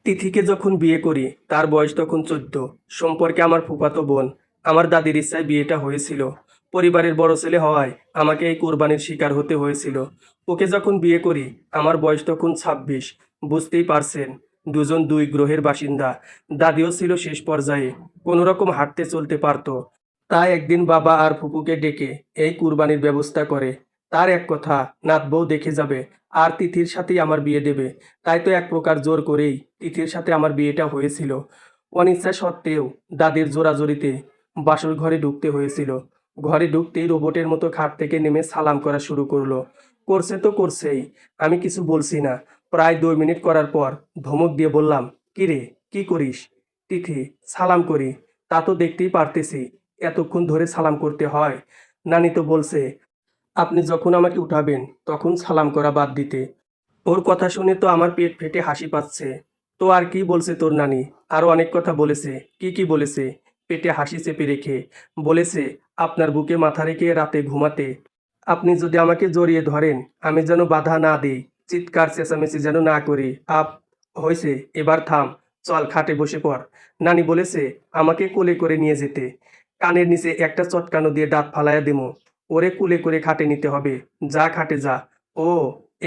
তিথিকে যখন বিয়ে করি তার বয়স তখন 14। সম্পর্কে আমার ফুফাতো বোন। আমার দাদির ইচ্ছায় বিয়েটা হয়েছিল। পরিবারের বড় ছেলে হওয়ায় আমাকে এই কোরবানির শিকার হতে হয়েছিল। ওকে যখন বিয়ে করি আমার বয়স তখন 26। বুঝতেই পারছেন, দুজন দুই গ্রহের বাসিন্দা। দাদিও ছিল শেষ পর্যায়ে, কোনো রকম হাঁটতে চলতে পারতো। তাই একদিন বাবা আর ফুপুকে ডেকে এই কুরবানির ব্যবস্থা করে। তার এক কথা, নাত বউ দেখে যাবে আর তিথির সাথেই আমার বিয়ে দেবে। তাই তো এক প্রকার জোর করেই তিথির সাথে আমার বিয়েটা হয়েছিল। অনিচ্ছা সত্ত্বেও দাদির জোরাজোরিতে বাসর ঘরে ঢুকতে হয়েছিল। ঘরে ঢুকতেই রোবটের মতো খাট থেকে নেমে সালাম করা শুরু করলো। করছে তো করছেই, আমি কিছু বলছি না। প্রায় 2 মিনিট করার পর ধমক দিয়ে বললাম, কি রে, কি করিস? তিথি, সালাম করি। তা তো দেখতেই পারতেছি, এতক্ষণ ধরে সালাম করতে হয়। নানি তো বলছে আপনি যখন আমাকে উঠাবেন তখন সালাম করা বাদ দিতে। ওর কথা শুনে তো আমার পেট ফেটে হাসি পাচ্ছে। তো আর কি বলছে তোর নানি? আরো অনেক কথা বলেছে। কি কি বলেছে? পেটে হাসি চেপে রেখে বলেছে, আপনার বুকে মাথা রেখে রাতে ঘুমাতে আপনি যদি আমাকে জড়িয়ে ধরেন আমি যেন বাধা না দিই, চিৎকার চেঁচামেচি যেন না করি। হয়েছে, এবার থাম, চল খাটে বসে পড়। নানি বলেছে আমাকে কোলে করে নিয়ে যেতে। কানের নিচে একটা চটকানো দিয়ে দাঁত ফালাইয়া দিমু। ওরে কুলে করে খাটে নিতে হবে। যা খাটে যা। ও,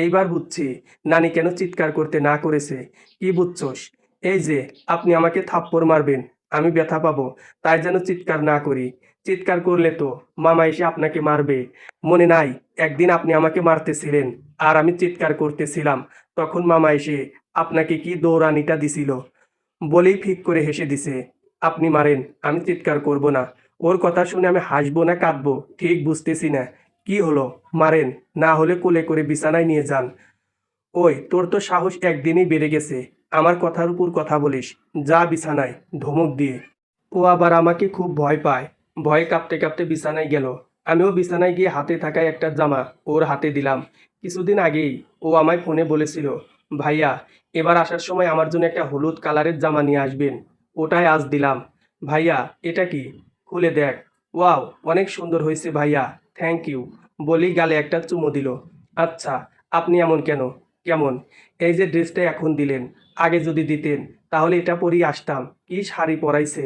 এইবার বুঝছি নানি কেন চিৎকার করতে না করেছে। কি বুঝছস? এই যে আপনি আমাকে থাপ্পড় মারবেন, আমি ব্যথা পাবো, তাই যেন চিৎকার না করি। চিৎকার করলে তো মামা এসে আপনাকে মারবে। মনে নাই একদিন আপনি আমাকে মারতেছিলেন আর আমি চিৎকার করতেছিলাম, তখন মামা এসে আপনাকে কি দৌড়ানিটা দিছিল। বলেই ফিক করে হেসে দিছে। আপনি মারেন, আমি চিৎকার করব না। ওর কথা শুনে আমি হাসবো না কাঁদবো ঠিক বুঝতেছি না। কি হলো, মারেন, না হলে কোলে করে বিছানায় নিয়ে যান। ওই তোর তো সাহস একদিনই বেড়ে গেছে, আমার কথার উপর কথা বলিস। যা বিছানায়, ধমক দিয়ে। ও আবার আমাকে খুব ভয় পায়। ভয়ে কাঁপতে কাঁপতে বিছানায় গেল। আমিও বিছানায় গিয়ে হাতে থাকা একটা জামা ওর হাতে দিলাম। কিছুদিন আগেই ও আমায় ফোনে বলেছিল, ভাইয়া, এবার আসার সময় আমার জন্য একটা হলুদ কালারের জামা নিয়ে আসবেন। ওটাই আজ দিলাম। ভাইয়া, এটা কি? খুলে দেখ। ওয়াও, অনেক সুন্দর হয়েছে ভাইয়া, থ্যাংক ইউ। বলেই গালে একটা চুমো দিল। আচ্ছা, আপনি এমন কেন? কেমন? এই যে ড্রেসটা এখন দিলেন, আগে যদি দিতেন তাহলে এটা পরেই আসতাম। কি শাড়ি পরাইছে!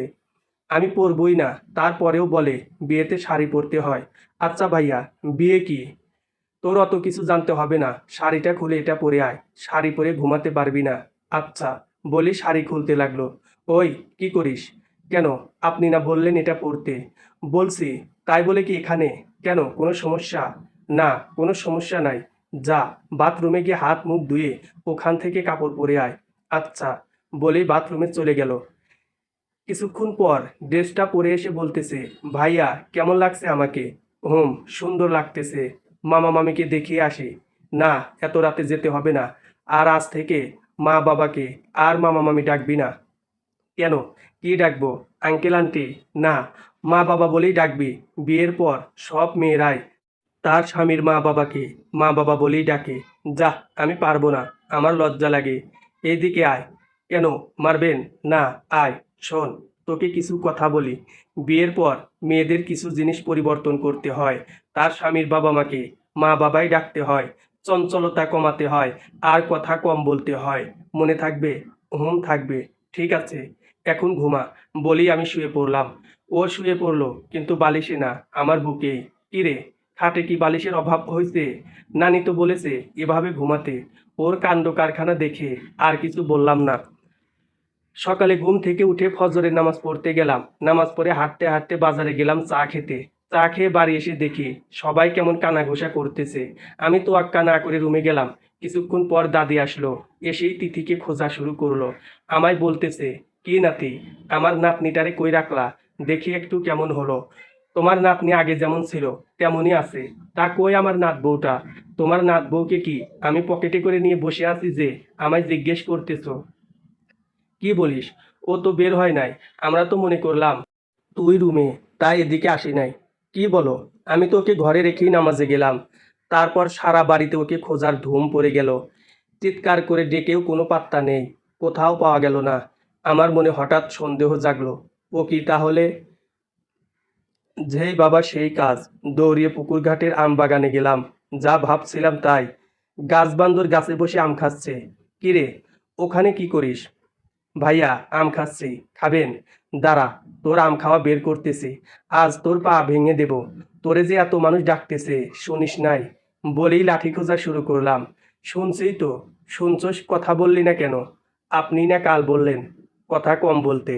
আমি পরবই না, তারপরেও বলে বিয়েতে শাড়ি পরতে হয়। আচ্ছা ভাইয়া, বিয়ে কি? তোর অত কিছু জানতে হবে না, শাড়িটা খুলে এটা পরে আয়। শাড়ি পরে ঘুমাতে পারবি না। আচ্ছা, বলি শাড়ি খুলতে লাগলো। ওই, কি করিস? কেন, আপনি না বললেন এটা পরতে? বলছি, তাই বলে কি এখানে? কেন, কোনো সমস্যা? না, কোনো সমস্যা নাই। যা, বাথরুমে গিয়ে হাত মুখ ধুয়ে ওখান থেকে কাপড় পরে আয়। আচ্ছা, বলেই বাথরুমে চলে গেল। কিছুক্ষণ পর ড্রেসটা পরে এসে বলতেছে, ভাইয়া কেমন লাগছে আমাকে? হুম, সুন্দর লাগতেছে। মামা মামিকে দেখিয়ে আসি। না, এত রাতে যেতে হবে না। আর আজ থেকে মা বাবাকে আর মামা মামি ডাকবি না। কেন, কি ডাকবো? Uncle aunty? না, মা বাবা বলেই ডাকবি। বিয়ের পর সব মেয়েরাই তার স্বামীর মা বাবাকে মা বাবা বলেই ডাকে। যা, আমি পারবো না, আমার লজ্জা লাগে। এইদিকে আয়। কেন, মারবেন? না, আয়। শোন, তোকে কিছু কথা বলি। বিয়ের পর মেয়েদের কিছু জিনিস পরিবর্তন করতে হয়। তার স্বামীর বাবা মাকে মা বাবাই ডাকতে হয়। চঞ্চলতা কমাতে হয় আর কথা কম বলতে হয়। মনে থাকবে? হুম, থাকবে। ঠিক আছে, এখন ঘুমা। বলেই আমি শুয়ে পড়লাম। ও শুয়ে পড়লো, কিন্তু বালিশে না, আমার বুকেই। কিরে, খাটে কি বালিশের অভাব হয়েছে? নানি তো বলেছে এভাবে ঘুমাতে। ওর কাণ্ড কারখানা দেখে আর কিছু বললাম না। সকালে ঘুম থেকে উঠে ফজরের নামাজ পড়তে গেলাম। নামাজ পড়ে হাঁটতে হাঁটতে বাজারে গেলাম চা খেতে। চা খেয়ে বাড়ি এসে দেখি সবাই কেমন কানাঘুষা করতেছে। আমি তো আক্কা না করে রুমে গেলাম। কিছুক্ষণ পর দাদি আসলো। এসেই তিথিকে খোঁজা শুরু করলো। আমায় বলতেছে, কি নাতি, আমার নাতনিটারে কই রাখলা? দেখি একটু কেমন হলো। তোমার নাতনি আগে যেমন ছিল তেমনই আছে। তা কই আমার নাত বউটা? তোমার নাত বউকে কি আমি পকেটে করে নিয়ে বসে আছি যে আমায় জিজ্ঞেস করতেছো? কি বলিস? ও তো বের হয় নাই। আমরা তো মনে করলাম তুই রুমে, তাই এদিকে আসি নাই। কি বলো? আমি তো ওকে ঘরে রেখেই নামাজে গেলাম। তারপর সারা বাড়িতে ওকে খোঁজার ধুম পড়ে গেল। চিৎকার করে ডেকেও কোনো পাত্তা নেই। কোথাও পাওয়া গেল না। আমার মনে হঠাৎ সন্দেহ জাগলো। ও কি তাহলে? যেই বাবা সেই কাজ। দৌড়িয়ে পুকুর ঘাটের আম বাগানে গেলাম। যা ভাবছিলাম তাই। গাছ বান্দর গাছে বসে আম খাচ্ছে। কিরে, ওখানে কি করিস? ভাইয়া আম খাচ্ছি, খাবেন? দাঁড়া, তোর আম খাওয়া বের করতেছি। আজ তোর পা ভেঙে দেব। তোরে যে এত মানুষ ডাকতেছে, শুনিস নাই? বলেই লাঠি খোঁজা শুরু করলাম। শুনছি তো। শুনছস, কথা বললি না কেন? আপনি না কাল বললেন কথা কম বলতে।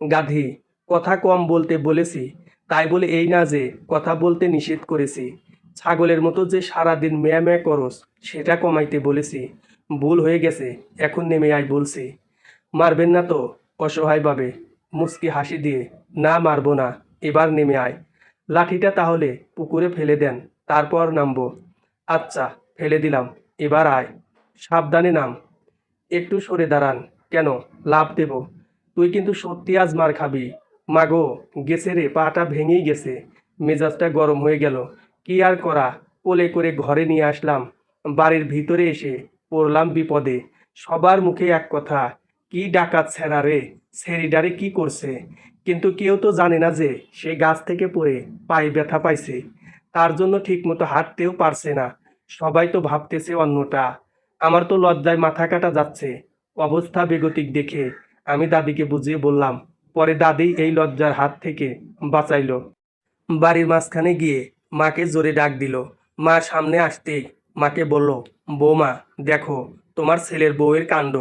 গাধী, কথা কম বলতে বলেছি, তাই বলে এই না যে কথা বলতে নিষেধ করেছি। ছাগলের মতো যে সারাদিন ম্যাঁ ম্যাঁ করস, সেটা কমাইতে বলেছি। ভুল হয়ে গেছে, এখন নেমে আয় বলছি। মারবেন না তো? অসহায়ভাবে মুচকি হাসি দিয়ে, না মারবো না, এবার নেমে আয়। লাঠিটা তাহলে পুকুরে ফেলে দেন, তারপর নামবো। আচ্ছা, ফেলে দিলাম, এবার আয়। সাবধানে নাম। একটু সরে দাঁড়ান। কেন? লাফ দেব? তুই কিন্তু সত্যি আজ মার খাবি। মাগো, গেছে রে, পাটা ভেঙেই গেছে। মেজাজটা গরম হয়ে গেল। কি আর করা, কোলে করে ঘরে নিয়ে আসলাম। বাড়ির ভিতরে এসে পড়লাম বিপদে। সবার মুখে এক কথা, কি ডাকাত ছেঁড়া রে, ছেড়িডারে কি করছে। কিন্তু কেউ তো জানে না যে সে গাছ থেকে পড়ে পায়ে ব্যথা পাইছে, তার জন্য ঠিকমতো হাঁটতেও পারছে না। সবাই তো ভাবতেছে অন্যটা। আমার তো লজ্জায় মাথা কাটা যাচ্ছে। অবস্থা বেগতিক দেখে আমি দাদিকে বুঝিয়ে বললাম। পরে দাদি এই লজ্জার হাত থেকে বাঁচাইলো। বাড়ির মাঝখানে গিয়ে মাকে জোরে ডাক দিল। মা সামনে আসতেই মাকে বলল, বৌমা, দেখো তোমার ছেলের বউয়ের কাণ্ড।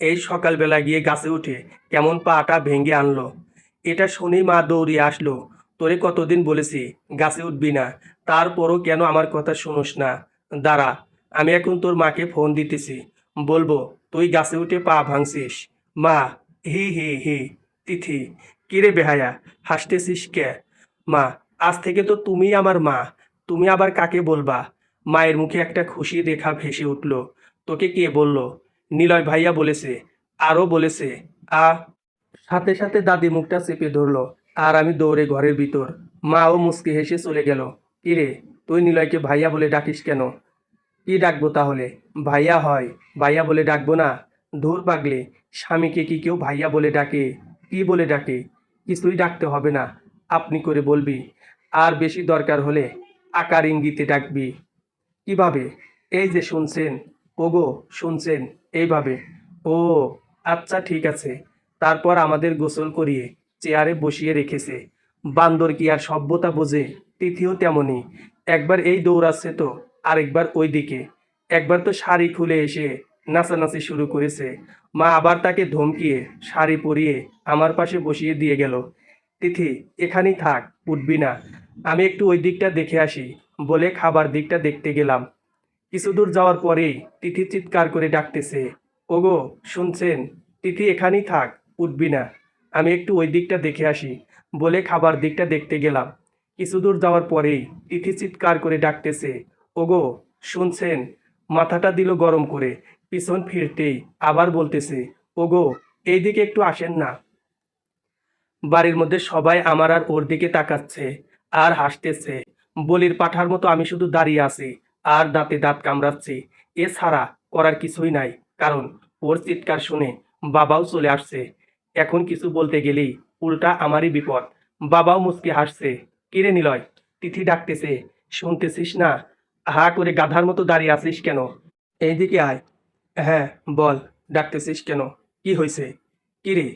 এই সকালবেলা গিয়ে গাছে উঠে কেমন পাটা ভেঙে আনলো। এটা শুনেই মা দৌড়িয়ে আসলো। তোরে কতদিন বলেছি গাছে উঠবি না, তারপরও কেন আমার কথা শুনোস না? দাঁড়া, আমি এখন তোর মাকে ফোন দিতেছি, বলবো তুই গাছে উঠে পা ভাঙছিস। মা, হি হি হি। তিথি, কিরে বেহায়া, হাসতেছিস কে? মা, আজ থেকে তো তুমি আমার মা। তুমি আবার কাকে বলবা? মায়ের মুখে একটা খুশির রেখা ভেসে উঠল। তোকে কে বলল? নিলয় ভাইয়া বলেছে। আরও বলেছে। আ সাথে সাথে দাদি মুখটা চেপে ধরলো। আর আমি দৌড়ে ঘরের ভিতর। মাও মুচকি হেসে চলে গেল। কিরে, তুই নিলয়কে ভাইয়া বলে ডাকিস কেন? কি ডাকবো তাহলে? ভাইয়া হয়, ভাইয়া বলে ডাকবো না? ধুর পাগলে, স্বামীকে কি কেউ ভাইয়া বলে ডাকে? কি বলে ডাকে? কিছুই ডাকতে হবে না, আপনি করে বলবি। আর বেশি দরকার হলে আকার ইঙ্গিতে ডাকবি। কিভাবে? এই যে শুনছেন। ওগো, শুনছেন? এইভাবে। ও, আচ্ছা ঠিক আছে। তারপর আমাদের গোসল করিয়ে চেয়ারে বসিয়ে রেখেছে। বান্দর কি আর সভ্যতা বোঝে? তিথিও তেমনি। একবার এই দৌড়াচ্ছে তো আরেকবার ওই দিকে। একবার তো শাড়ি খুলে এসে নাচানাচি শুরু করেছে। মা আবার তাকে ধমকিয়ে শাড়ি পরিয়ে আমার পাশে বসিয়ে দিয়ে গেল। তিথি, এখানেই থাক, উঠবি না। আমি একটু ওই দিকটা দেখে আসি বলে খাবার দিকটা দেখতে গেলাম। কিছু দূর যাওয়ার পরেই তিথি চিৎকার করে ডাকতেছে, ওগো, শুনছেন? তিথি, এখানেই থাক, উঠবি না। আমি একটু ওই দিকটা দেখে আসি বলে খাবার দিকটা দেখতে গেলাম। কিছু দূর যাওয়ার পরেই তিথি চিৎকার করে ডাকতেছে, ওগো, শুনছেন? মাথাটা দিল গরম করে। পিছন ফিরতেই আবার বলতেছে, ওগো, এইদিকে একটু আসেন না। বাড়ির মধ্যে সবাই আমার আর ওর দিকে তাকাচ্ছে আর হাসতেছে। বলির পাঠার মতো আমি শুধু দাঁড়িয়ে আছি আর দাঁতে দাঁত কামড়াচ্ছি। এছাড়া করার কিছুই নাই, কারণ ওর চিৎকার শুনে বাবাও চলে আসছে। এখন কিছু বলতে গেলেই উল্টা আমারই বিপদ। বাবাও মুচকি হাসছে। কিরে নিলয়, তিথি ডাকতেছে, শুনতেছিস না? হা করে গাধার মতো দাঁড়িয়ে আছিস কেন? এইদিকে আয়। হ্যাঁ, বল, ডাকতেছিস কেন? কি হয়েছে? কিরে,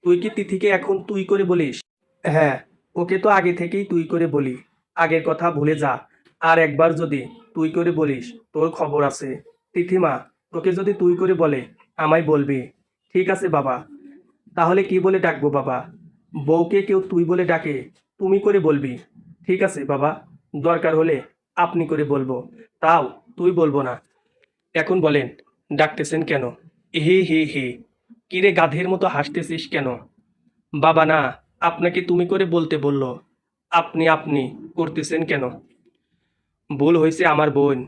তুই কি তিথিকে এখন তুই করে বলিস? হ্যাঁ, ওকে তো আগে থেকেই তুই করে বলি। আগের কথা ভুলে যা। আর একবার যদি তুই করে বলিস, তোর খবর আছে। তিথিমা, তোকে যদি তুই করে বলে, আমায় বলবি। ঠিক আছে বাবা। তাহলে কি বলে ডাকবো বাবা? বউকে কেউ তুই বলে ডাকে, তুমি করে বলবি। ঠিক আছে বাবা, দরকার হলে আপনি করে বলবো, তাও তুই বলবো না। এখন বলেন, ডাকতেছেন কেন? হি হি হি। কিরে গাধের মতো হাসতেছিস কেন? বাবা না, আপনাকে তুমি করে বলতে বলল। আপনি আপনি করতেছেন কেন? ভুল হয়েছে আমার বোন।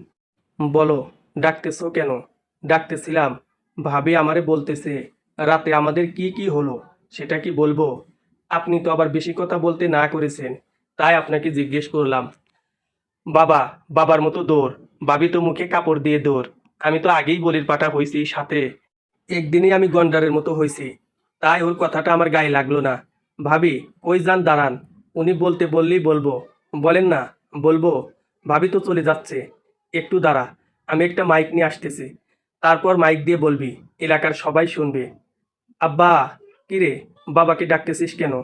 বলো, ডাকতেছো কেন? ডাকতেছিলাম, ভাবি আমারে বলতেছে রাতে আমাদের কি কি হলো সেটা কি বলবো? আপনি তো আবার বেশি কথা বলতে না করেছেন, তাই আপনাকে জিজ্ঞেস করলাম। বাবা, বাবার মতো দৌড়। ভাবি তো মুখে কাপড় দিয়ে দৌড়। আমি তো আগেই বলির পাঠা হয়েছি, সাথে একদিনই আমি গন্ডারের মতো হয়েছি। তাই ওর কথাটা আমার গায়ে লাগলো না। ভাবি, কই যান, দাঁড়ান। উনি বলতে বললেই বলবো। বলেন না। বলবো। ভাবি তো চলে যাচ্ছে। একটু দাঁড়া, আমি একটা মাইক নিয়ে আসতেছি। তারপর মাইক দিয়ে বলবি, এলাকার সবাই শুনবে। আব্বা, কিরে, বাবাকে ডাকতেছিস কেন?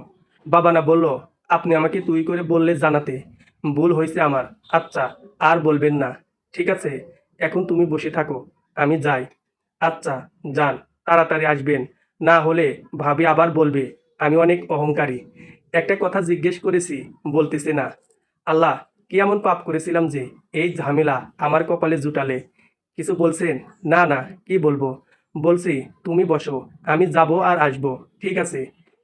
বাবা না বললো আপনি আমাকে তুই করে বললে জানাতে। ভুল হয়েছে আমার। আচ্ছা, আর বলবেন না। ঠিক আছে, এখন তুমি বসে থাকো, আমি যাই। আচ্ছা, যান, তাড়াতাড়ি আসবেন। না হলে ভাবি আবার বলবে আমি অনেক অহংকারী। একটা কথা জিজ্ঞেস করেছি, বলতেছে না। আল্লাহ, কি এমন পাপ করেছিলাম যে এই ঝামেলা আমার কপালে জুটালে? কিছু বলছেন? না না, কি বলবো? বলছি তুমি বসো, আমি যাব আর আসবো। ঠিক আছে।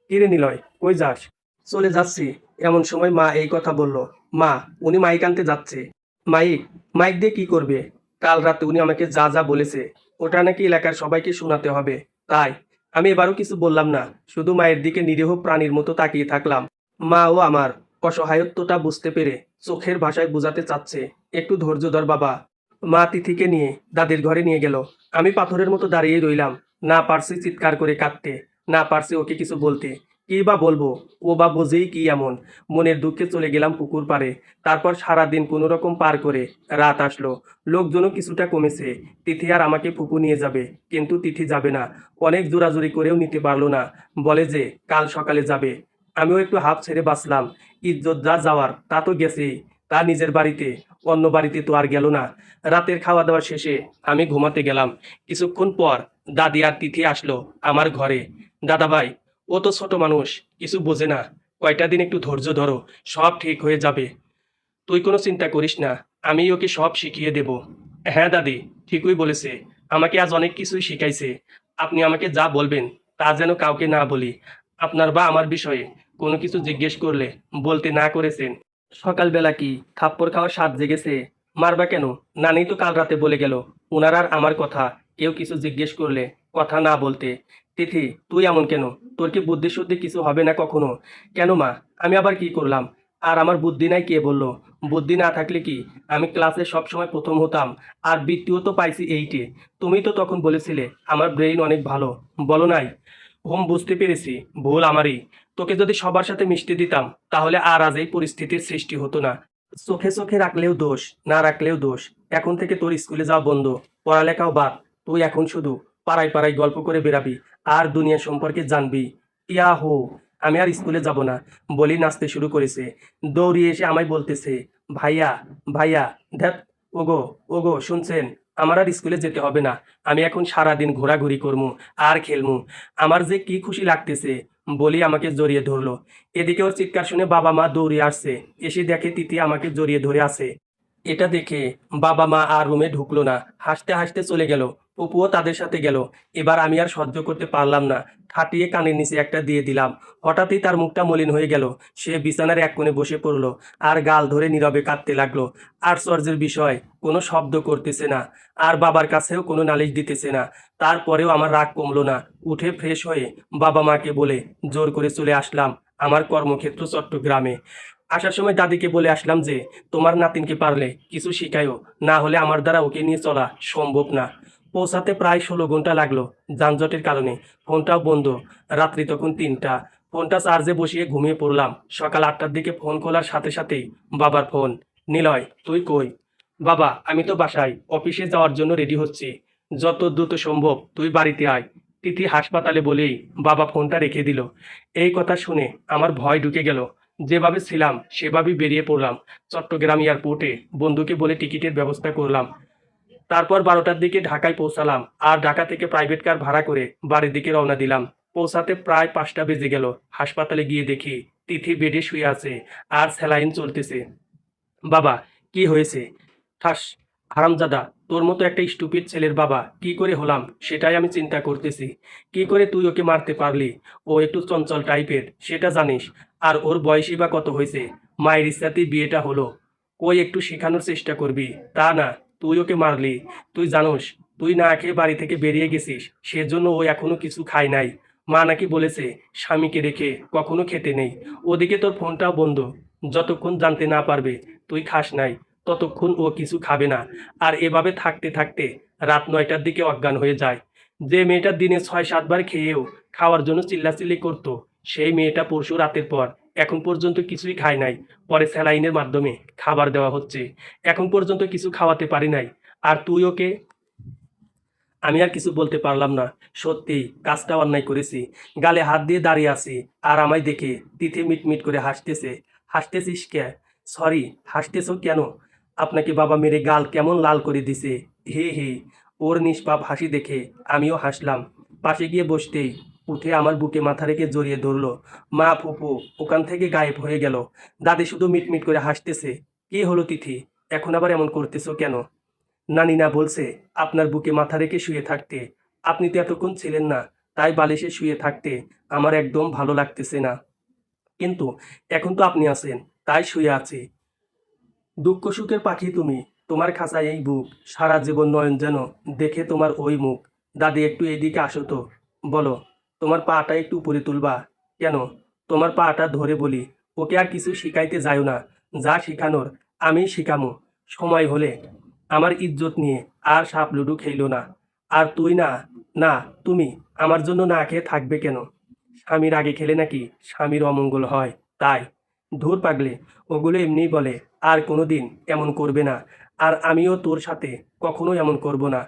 কিরে নিলয়, কই যাস? চলে যাচ্ছি। এমন সময় মা এই কথা বলল। মা, উনি মাইক আনতে যাচ্ছে। মাইক? মাইক দিয়ে কি করবে? কাল রাতে উনি আমাকে যা যা বলেছে ওটা নাকি এলাকার সবাইকে শোনাতে হবে। তাই আমি এবারও কিছু বললাম না, শুধু মায়ের দিকে নিরীহ প্রাণীর মতো তাকিয়ে থাকলাম। মা ও আমার অসহায়ত্বটা বুঝতে পেরে চোখের ভাষায় বোঝাতে চাচ্ছে, একটু ধৈর্য ধর বাবা। মা তিথিকে নিয়ে দাদির ঘরে নিয়ে গেল। আমি পাথরের মতো দাঁড়িয়ে রইলাম। না পারছি চিৎকার করে কাঁদতে, না পারছি ওকে কিছু বলতে। কি বা বলবো? ও বা বোঝেই কি এমন? মনের দুঃখে চলে গেলাম পুকুর পাড়ে। তারপর সারাদিন কোনো রকম পার করে রাত আসলো। লোকজনও কিছুটা কমেছে। তিথি আর আমাকে ফুপু নিয়ে যাবে, কিন্তু তিথি যাবে না। অনেক জোরাজুরি করেও নিতে পারলো না। বলে যে কাল সকালে যাবে। আমিও একটু হাঁপ ছেড়ে বাঁচলাম। ইজ্জত যা যাওয়ার তা তো গেছেই। তা নিজের বাড়িতে, অন্য বাড়িতে তো আর গেল না। রাতের খাওয়া দাওয়া শেষে আমি ঘুমাতে গেলাম। কিছুক্ষণ পর দাদি আর তিথি আসলো আমার ঘরে। দাদা ভাই, ও তো ছোট মানুষ, কিছু বোঝে না। কয়টা দিন একটু ধৈর্য ধরো, সব ঠিক হয়ে যাবে। তুই কোনো চিন্তা করিস না, আমি ওকে সব শিখিয়ে দেব। হ্যাঁ দাদি, ঠিকই বলেছে। আমাকে আজ অনেক কিছুই শিখাইছে। আপনি আমাকে যা বলবেন তা যেন কাউকে না বলি। আপনার বা আমার বিষয়ে কোনো কিছু জিজ্ঞেস করলে বলতে না করেছেন। সকালবেলা কি থাপ্পড় খাওয়ার স্বাদ জেগেছে? মারবা কেন? নানি তো কাল রাতে বলে গেল ওনার আর আমার কথা কেউ কিছু জিজ্ঞেস করলে কথা না বলতে। তিথি, তুই এমন কেন? তোর কি বুদ্ধি শুদ্ধি কিছু হবে না কখনো? কেন মা, আমি আবার কি করলাম? আর আমার বুদ্ধি নাই কে বললো? বুদ্ধি না থাকলে কি আমি ক্লাসে সবসময় প্রথম হতাম? আর বৃত্তিও তো পাইছি এইটে। তুমি তো তখন বলেছিলে আমার ব্রেইন অনেক ভালো, বলো নাই? বুঝতে পেরেছি, ভুল আমারই। তোকে যদি সবার সাথে মিশতে দিতাম তাহলে আর আজ এই পরিস্থিতির সৃষ্টি হতো না। চোখে চোখে রাখলেও দোষ, না রাখলেও দোষ। এখন থেকে তোর স্কুলে যাওয়া বন্ধ, পড়ালেখাও বাদ। তুই এখন শুধু পাড়ায় পাড়ায় গল্প করে বেরাবি আর দুনিয়া সম্পর্কে জানবি। ইয়াহু, আমি আর স্কুলে যাব না বলেই নাচতে শুরু করেছে। দৌড়িয়ে এসে আমায় বলতেছে, ভাইয়া, ভাইয়া। ধ্যাত, ওগো, ওগো, শুনছেন? আমার আর স্কুলে যেতে হবে না। আমি এখন সারাদিন ঘোরাঘুরি করমু আর খেলমু। আমার যে কি খুশি লাগতেছে বলি আমাকে জড়িয়ে ধরলো। এদিকে ওর চিৎকার শুনে বাবা মা দৌড়ে আসছে। এসে দেখে তিথি আমাকে জড়িয়ে ধরে আছে। এটা দেখে বাবা মা আর রুমে ঢুকলো না, হাসতে হাসতে চলে গেল। অপুও তাদের সাথে গেল। এবার আমি আর সহ্য করতে পারলাম না, ঠাটিয়ে কানের নিচে একটা দিয়ে দিলাম। হঠাৎই তার মুখটা মলিন হয়ে গেল। সে বিছানার এক কোণে বসে পড়লো আর গাল ধরে নীরবে কাঁদতে লাগলো। আশ্চর্যের বিষয়, কোনো শব্দ করতেছে না, আর বাবার কাছেও কোনো নালিশ দিতেছে না। তারপরেও আমার রাগ কমলো না। উঠে ফ্রেশ হয়ে বাবা মাকে বলে জোর করে চলে আসলাম আমার কর্মক্ষেত্র চট্টগ্রামে। আসার সময় দাদিকে বলে আসলাম যে তোমার নাতিনকে পারলে কিছু শিখায়ও, না হলে আমার দ্বারা ওকে নিয়ে চলা সম্ভব না। পৌঁছাতে প্রায় 16 ঘন্টা লাগলো যানজটের কারণে। ফোনটাও বন্ধ। রাত্রি তখন 3টা। ফোনটা চার্জে বসিয়ে ঘুমিয়ে পড়লাম। সকাল 8টার দিকে ফোন খোলার সাথে সাথেই বাবার ফোন। নিলয়, তুই কই? বাবা, আমি তো বাসায়, অফিসে যাওয়ার জন্য রেডি হচ্ছি। যত দ্রুত সম্ভব তুই বাড়িতে আয়। তিথি হাসপাতালে বলেই বাবা ফোনটা রেখে দিল। এই কথা শুনে আমার ভয় ঢুকে গেল। যেভাবে ছিলাম সেভাবেই বেরিয়ে পড়লাম। চট্টগ্রাম এয়ারপোর্টে বন্ধুকে বলে টিকিটের ব্যবস্থা করলাম। তারপর 12টার দিকে ঢাকায় পৌঁছালাম আর ঢাকা থেকে প্রাইভেট কার ভাড়া করে বাড়ির দিকে রওনা দিলাম। পৌঁছাতে প্রায় 5টা বেজে গেল। হাসপাতালে গিয়ে দেখি তিথি বেডে শুয়ে আছে আর স্যালাইন চলতেছে। বাবা, কি হয়েছে? ঠাস, হারামজাদা, তোর মতো একটা স্টুপিড ছেলের বাবা কি করে হলাম সেটাই আমি চিন্তা করতেছি। কি করে তুই ওকে মারতে পারলি? ও একটু চঞ্চল টাইপের, সেটা জানিস। আর ওর বয়সই বা কত হয়েছে? মায়ের ইচ্ছাতেই বিয়েটা হলো। কই একটু শেখানোর চেষ্টা করবি, তা না, তুই ওকে মারলি। তুই জানোস, তুই না খেয়ে বাড়ি থেকে বেরিয়ে গেছিস, সেজন্য ও এখনো কিছু খায় নাই। মা নাকি বলেছে স্বামীকে রেখে কখনো খেতে নেই। ওদিকে তোর ফোনটাও বন্ধ। যতক্ষণ জানতে না পারবে তুই খাস নাই, ততক্ষণ ও কিছু খাবে না। আর এভাবে থাকতে থাকতে রাত 9টার দিকে অজ্ঞান হয়ে যায়। যে মেয়েটা দিনে 6-7 বার খেয়েও খাওয়ার জন্য চিল্লাচিল্লি করতো, সেই মেয়েটা পরশু রাতের পর এখন পর্যন্ত কিছুই খায় নাই। পরে স্যালাইনের মাধ্যমে খাবার দেওয়া হচ্ছে। এখন পর্যন্ত কিছু খাওয়াতে পারি নাই। আর তুই ওকে আমি আর কিছু বলতে পারলাম না। সত্যি কাজটা অন্যায় করেছি। গালে হাত দিয়ে দাঁড়িয়ে আছি আর আমায় দেখে তিথি মিটমিট করে হাসতেছে। হাসতেছিস কে? সরি, হাসতেছো কেন? আপনাকে বাবা মেরে গাল কেমন লাল করে দিছে। হে হে। ওর নিষ্পাপ হাসি দেখে আমিও হাসলাম। পাশে গিয়ে বসতেই উঠে আমার বুকে মাথা রেখে জড়িয়ে ধরলো। মা ফুপু ওখান থেকে গায়েব হয়ে গেল। দাদি শুধু মিটমিট করে হাসতেছে। কি হলো তিথি? এখন আবার এমন করতেছো কেন? নানি না বলছে আপনার বুকে মাথা রেখে শুয়ে থাকতে। আপনি তো এতক্ষণ ছিলেন না, তাই বালিশে শুয়ে থাকতে আমার একদম ভালো লাগতেছে না। কিন্তু এখন তো আপনি আছেন, তাই শুয়ে আছি। দুঃখ সুখের পাখি তুমি, তোমার খাঁচায় এই বুক, সারা জীবন নয়ন যেন দেখে তোমার ওই মুখ। দাদি একটু এইদিকে আসো তো। বলো, তোমার পাটা একটু উপরে তুলবা? কেন? তোমার পাটা ধরে বলি। ওকে আর কিছু শিখাইতে যাও না। যা শিখানোর আমি শিখামো। সময় হলে। আমার ইজ্জত নিয়ে আর সাপ লুডু খেইলো না। আর তুই না, না তুমি আমার জন্য না খেয়ে থাকবে কেন? স্বামীর আগে খেলে নাকি স্বামীর অমঙ্গল হয়, তাই। ধুর পাগলে, ওগুলো এমনিই বলে। আর কোনোদিন এমন করবে না। আর আমিও তোর সাথে কখনো এমন করব না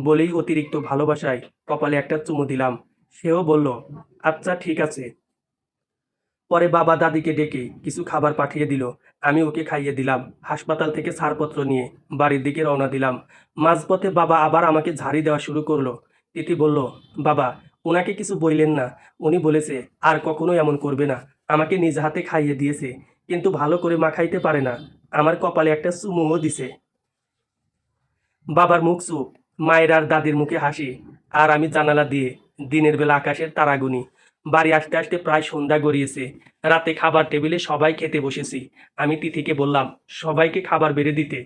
বলেই অতিরিক্ত ভালোবাসায় কপালে একটা চুমু দিলাম। সেও বলল, আচ্ছা ঠিক আছে। পরে বাবা দাদিকে ডেকে কিছু খাবার পাঠিয়ে দিল। আমি ওকে খাইয়ে দিলাম। হাসপাতাল থেকে ছাড়পত্র নিয়ে বাড়ির দিকে রওনা দিলাম। মাঝপথে বাবা আবার আমাকে ঝাড়ি দেওয়া শুরু করলো। তিথি বলল, বাবা ওনাকে কিছু বললেন না। উনি বলেছে আর কখনো এমন করবে না। আমাকে নিজ হাতে খাইয়ে দিয়েছে, কিন্তু ভালো করে মাখাইতে পারে না। আমার কপালে একটা চুমুও দিছে। বাবার মুখ চুপ, মায়ের আর দাদির মুখে হাসি। আর আমি জানালা দিয়ে দিনের বেলা আকাশের তারা গুনি। বাড়ি আসতে আসতে প্রায় সন্ধ্যা গড়িয়েছে। রাতে খাবার টেবিলে সবাই খেতে বসেছি। আমি তিথিকে বললাম সবাইকে খাবার বেড়ে দিতে।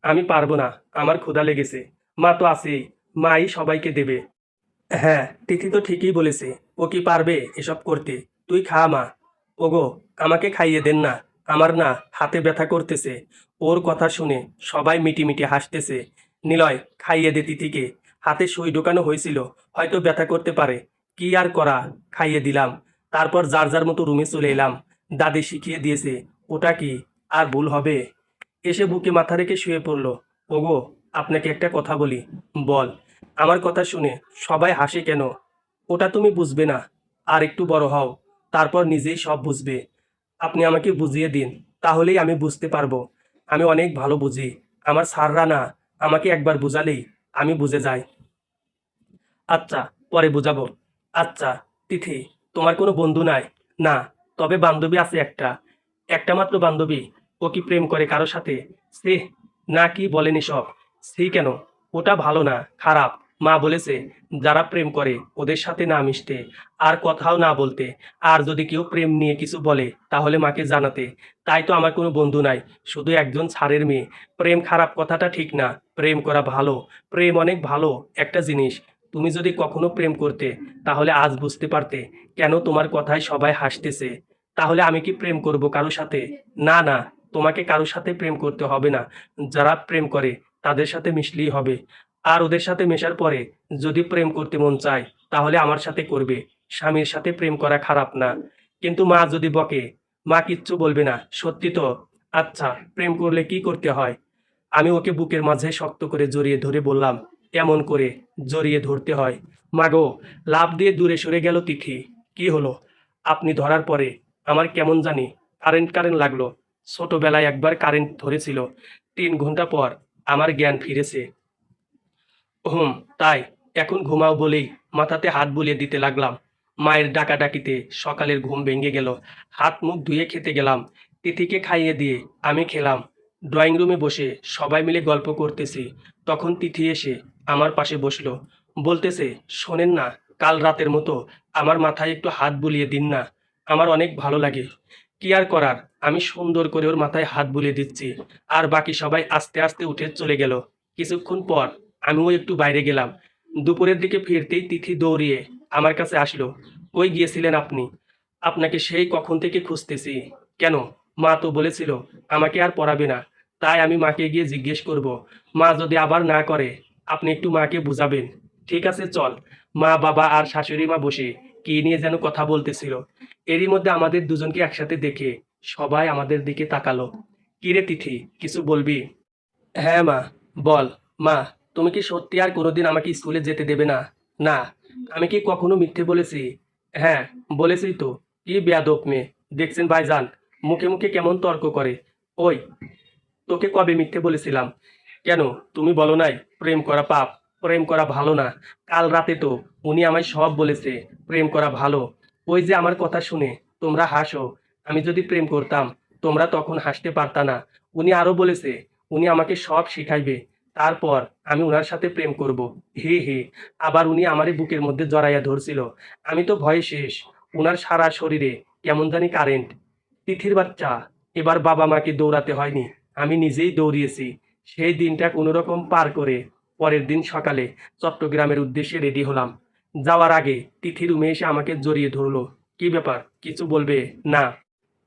আমি পারবো না, আমার ক্ষুধা লেগেছে। মা তো আছেই, মাই সবাইকে দেবে। হ্যাঁ, তিথি তো ঠিকই বলেছে। ও কি পারবে এসব করতে? তুই খা মা। ওগো, আমাকে খাইয়ে দেন না। আমার না হাতে ব্যথা করতেছে। ওর কথা শুনে সবাই মিটিমিটি হাসতেছে। নিলয়, খাইয়ে দে তিথিকে। হাতে সুই ঢোকানো হয়েছিল, হয়তো ব্যথা করতে পারে। কি আর করা, খাইয়ে দিলাম। তারপর যার যার মতো রুমে চলে এলাম। দাদি শিখিয়ে দিয়েছে, ওটা কি আর ভুল হবে? এসে বুকে মাথা রেখে শুয়ে পড়ল। ওগো, আপনাকে একটা কথা বলি। বল। আমার কথা শুনে সবাই হাসে কেন? ওটা তুমি বুঝবে না। আর একটু বড় হও, তারপর নিজেই সব বুঝবে। আপনি আমাকে বুঝিয়ে দিন, তাহলেই আমি বুঝতে পারবো। আমি অনেক ভালো বুঝি। আমার স্যাররা না, আমাকে একবার বুঝালেই আমি বুঝে যাই। আচ্ছা, পরে বুঝাবো। আচ্ছা, তিথি, তোমার কোনো বন্ধু নাই? না, তবে বান্ধবী আছে একটা। একটা মাত্র বান্ধবী? ও কি প্রেম করে কারো সাথে? সে, না, কি বলেন এসব? সে কেন? ওটা ভালো না, খারাপ। মা বলেছে যারা প্রেম করে ওদের সাথে না মিশতে, আর কথাও না বলতে। আর যদি কেউ প্রেম নিয়ে কিছু বলে তাহলে মাকে জানাতে। তাই তো আমার কোনো বন্ধু নাই, শুধু একজন ছাড়ের মেয়ে। প্রেম খারাপ কথাটা ঠিক না, প্রেম করা ভালো। প্রেম অনেক ভালো একটা জিনিস। তুমি যদি কখনো প্রেম করতে, তাহলে আজ বুঝতে পারতে কেন তোমার কথায় সবাই হাসতেছে। তাহলে আমি কি প্রেম করব কারো সাথে? না না, তোমাকে কারো সাথে প্রেম করতে হবে না। যারা প্রেম করে তাদের সাথে মিশলেই হবে। আর ওদের সাথে মেশার পরে যদি প্রেম করতে মন চায়, তাহলে আমার সাথে করবে। স্বামীর সাথে প্রেম করা খারাপ না। কিন্তু মা যদি বকে, মা কিচ্ছু বলবে না, সত্যি তো? আচ্ছা, প্রেম করলে কি করতে হয়? আমি ওকে বুকের মাঝে শক্ত করে জড়িয়ে ধরে বললাম, এমন করে জড়িয়ে ধরতে হয়। মাগো, লাফ দিয়ে দূরে সরে গেল তিথি। কি হলো? আপনি ধরার পরে আমার কেমন জানি কারেন্ট কারেন্ট লাগলো। ছোটবেলায় একবার কারেন্ট ধরেছিল, 3 ঘন্টা পর আমার জ্ঞান ফিরেছে। হুম, তাই। এখন ঘুমাও বলেই মাথাতে হাত বুলিয়ে দিতে লাগলাম। মায়ের ডাকাডাকিতে সকালের ঘুম ভেঙে গেল। হাত মুখ ধুয়ে খেতে গেলাম। তিথিকে খাইয়ে দিয়ে আমি খেলাম। ড্রয়িং রুমে বসে সবাই মিলে গল্প করতেছি। তখন তিথি এসে আমার পাশে বসলো। বলতেছে, শোনেন না, কাল রাতের মতো আমার মাথায় একটু হাত বুলিয়ে দিন না। আমার অনেক ভালো লাগে। কি আর করার, আমি সুন্দর করে ওর মাথায় হাত বুলিয়ে দিচ্ছি। আর বাকি সবাই আস্তে আস্তে উঠে চলে গেল। কিছুক্ষণ পর আমিও একটু বাইরে গেলাম। দুপুরের দিকে ফিরতেই তিথি দৌড়িয়ে আমার কাছে আসলো। কই গিয়েছিলেন আপনি? আপনাকে সেই কখন থেকে খুঁজতেছি। কেন? মা তো বলেছিল আমাকে আর পড়াবে না। তাই আমি মাকে গিয়ে জিজ্ঞেস করব। মা যদি আবার না করে, আপনি একটু মাকে বুঝাবেন। ঠিক আছে, চল। মা, বাবা আর শাশুড়ি মা বসে কি নিয়ে যেন কথা বলতেছিল। এরই মধ্যে আমাদের দুজনকে একসাথে দেখে সবাই আমাদের দিকে তাকালো। কিরে তিথি, কিছু বলবি? হ্যাঁ মা, বল। মা, তুমি কি সত্যি আর কোনোদিন আমাকে স্কুলে যেতে দেবে না? না। আমি কি কখনো মিথ্যে বলেছি? হ্যাঁ, বলেছি তো। কি বেয়াদব মেয়ে! দেখছেন ভাইজান, মুখে মুখে কেমন তর্ক করে। ওই, তোকে কবে মিথ্যে বলেছিলাম? কেন, তুমি বলো নাই প্রেম করা পাপ, প্রেম করা ভালো না? কাল রাতে তো উনি আমায় সব বলেছে, প্রেম করা ভালো। ওই যে আমার কথা শুনে তোমরা হাসো, আমি যদি প্রেম করতাম তোমরা তখন হাসতে পারতা না। উনি আরো বলেছে উনি আমাকে সব শিখাইবে, তারপর আমি উনার সাথে প্রেম করব। হে হে। আবার উনি আমারে বুকের মধ্যে জড়াইয়া ধরছিল। আমি তো ভয়ে শেষ। উনার সারা শরীরে কেমন জানি কারেন্ট। তিথির বাচ্চা, এবার বাবা মাকে দৌড়াতে হয়নি, আমি নিজেই দৌড়িয়েছি। সেই দিনটা কোনোরকম পার করে পরের দিন সকালে চট্টগ্রামের উদ্দেশ্যে রেডি হলাম। যাওয়ার আগে তিথি রুমে এসে আমাকে জড়িয়ে ধরলো। কি ব্যাপার, কিছু বলবে? না।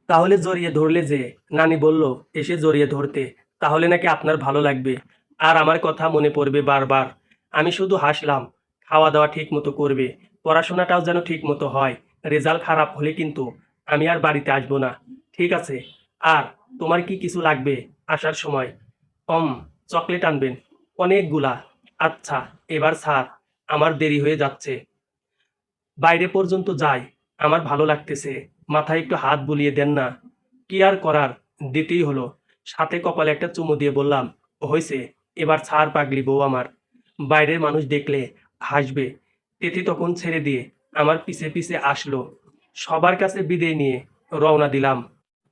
তাহলে জড়িয়ে ধরলে যে? নানি বলল এসে জড়িয়ে ধরতে, তাহলে নাকি আপনার ভালো লাগবে আর আমার কথা মনে পড়বে বারবার। আমি শুধু হাসলাম। খাওয়া দাওয়া ঠিক মতো করবে, পড়াশোনাটাও যেন ঠিক মতো হয়। রেজাল্ট খারাপ হলে কিন্তু আমি আর বাড়িতে আসবো না। ঠিক আছে? আর তোমার কি কিছু লাগবে আসার সময়? অম চকলেট আনবেন অনেকগুলা। আচ্ছা, এবার স্যার, আমার দেরি হয়ে যাচ্ছে, বাইরে পর্যন্ত যাই। আমার ভালো লাগতেছে, মাথায় একটু হাত বুলিয়ে দেন না। কি আর করার, দিতেই হলো। সাথে কপালে একটা চুমু দিয়ে বললাম, হয়েছে, এবার ছাড় পাগলি বউ আমার। বাইরের মানুষ দেখলে হাসবে। তিথি তখন ছেড়ে দিয়ে আমার পিছে পিছে আসলো। সবার কাছে বিদায় নিয়ে রওনা দিলাম।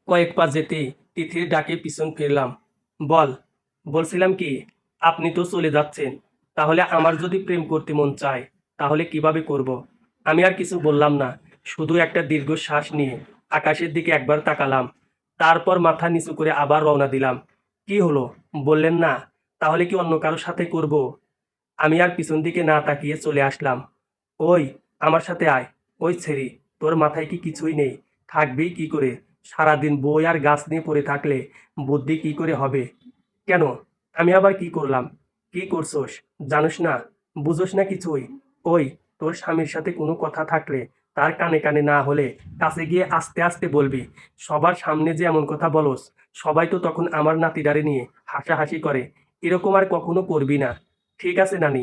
কয়েক পা যেতেই তিথির ডাকে পিছন ফিরলাম। বল, বলছিলাম কি, আপনি তো চলে যাচ্ছেন, তাহলে আমার যদি প্রেম করতে মন চায় তাহলে কিভাবে করব? আমি আর কিছু বললাম না, শুধু একটা দীর্ঘশ্বাস নিয়ে আকাশের দিকে একবার তাকালাম। তারপর মাথা নিচু করে আবার রওনা দিলাম। কি হলো, বললেন না? তাহলে কি অন্য কারোর সাথে করব? আমি আর পিছন দিকে না তাকিয়ে চলে আসলাম। ওই, আমার সাথে আয়। ওই ছেড়ি, তোর মাথায় কি কিছুই নেই? থাকবেই কি করে? সারাদিন বই আর গাছ নিয়ে পড়ে থাকলে বুদ্ধি কি করে হবে? কেন, আমি আবার কি করলাম? কি করছোস জানোস না? বুঝোস না কিছুই? ওই, তোর স্বামীর সাথে কোনো কথা থাকলে তার কানে কানে না হলে কাছে গিয়ে আস্তে আস্তে বলবি। সবার সামনে যে এমন কথা বলস, সবাই তো তখন আমার নাতিদারে নিয়ে হাসাহাসি করে। এরকম আর কখনো করবি না। ঠিক আছে নানি?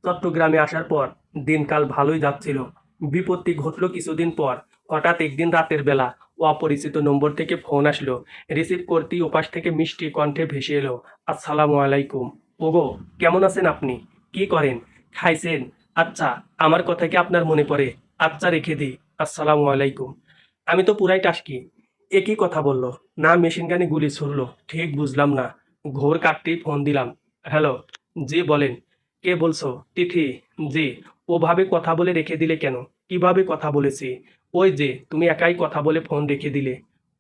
চট্টগ্রামে আসার পর দিনকাল ভালোই যাচ্ছিল। বিপত্তি ঘটল কিছুদিন পর। হঠাৎ একদিন রাতের বেলা অপরিচিত নম্বর থেকে ফোন আসলো। রিসিভ করতেই ওপাশ থেকে মিষ্টি কণ্ঠে ভেসে এলো, আসসালামু আলাইকুম। ওগো, কেমন আছেন আপনি? কি করেন? খাইছেন? আচ্ছা, আমার কথা কি আপনার মনে পড়ে? আচ্ছা, রেখে দিই। আসসালামু আলাইকুম। আমি তো পুরাই টাসকি। একই কথা বলল, না মেশিন গানে গুলি ছুড়লো, ঠিক বুঝলাম না। ঘোর কাটতেই ফোন দিলাম। হ্যালো। জি বলেন। কে বলছো? তিথি। জি। ওভাবে কথা বলে রেখে দিলে কেন? কিভাবে কথা বলেছি? ওই যে তুমি একাই কথা বলে ফোন রেখে দিলে।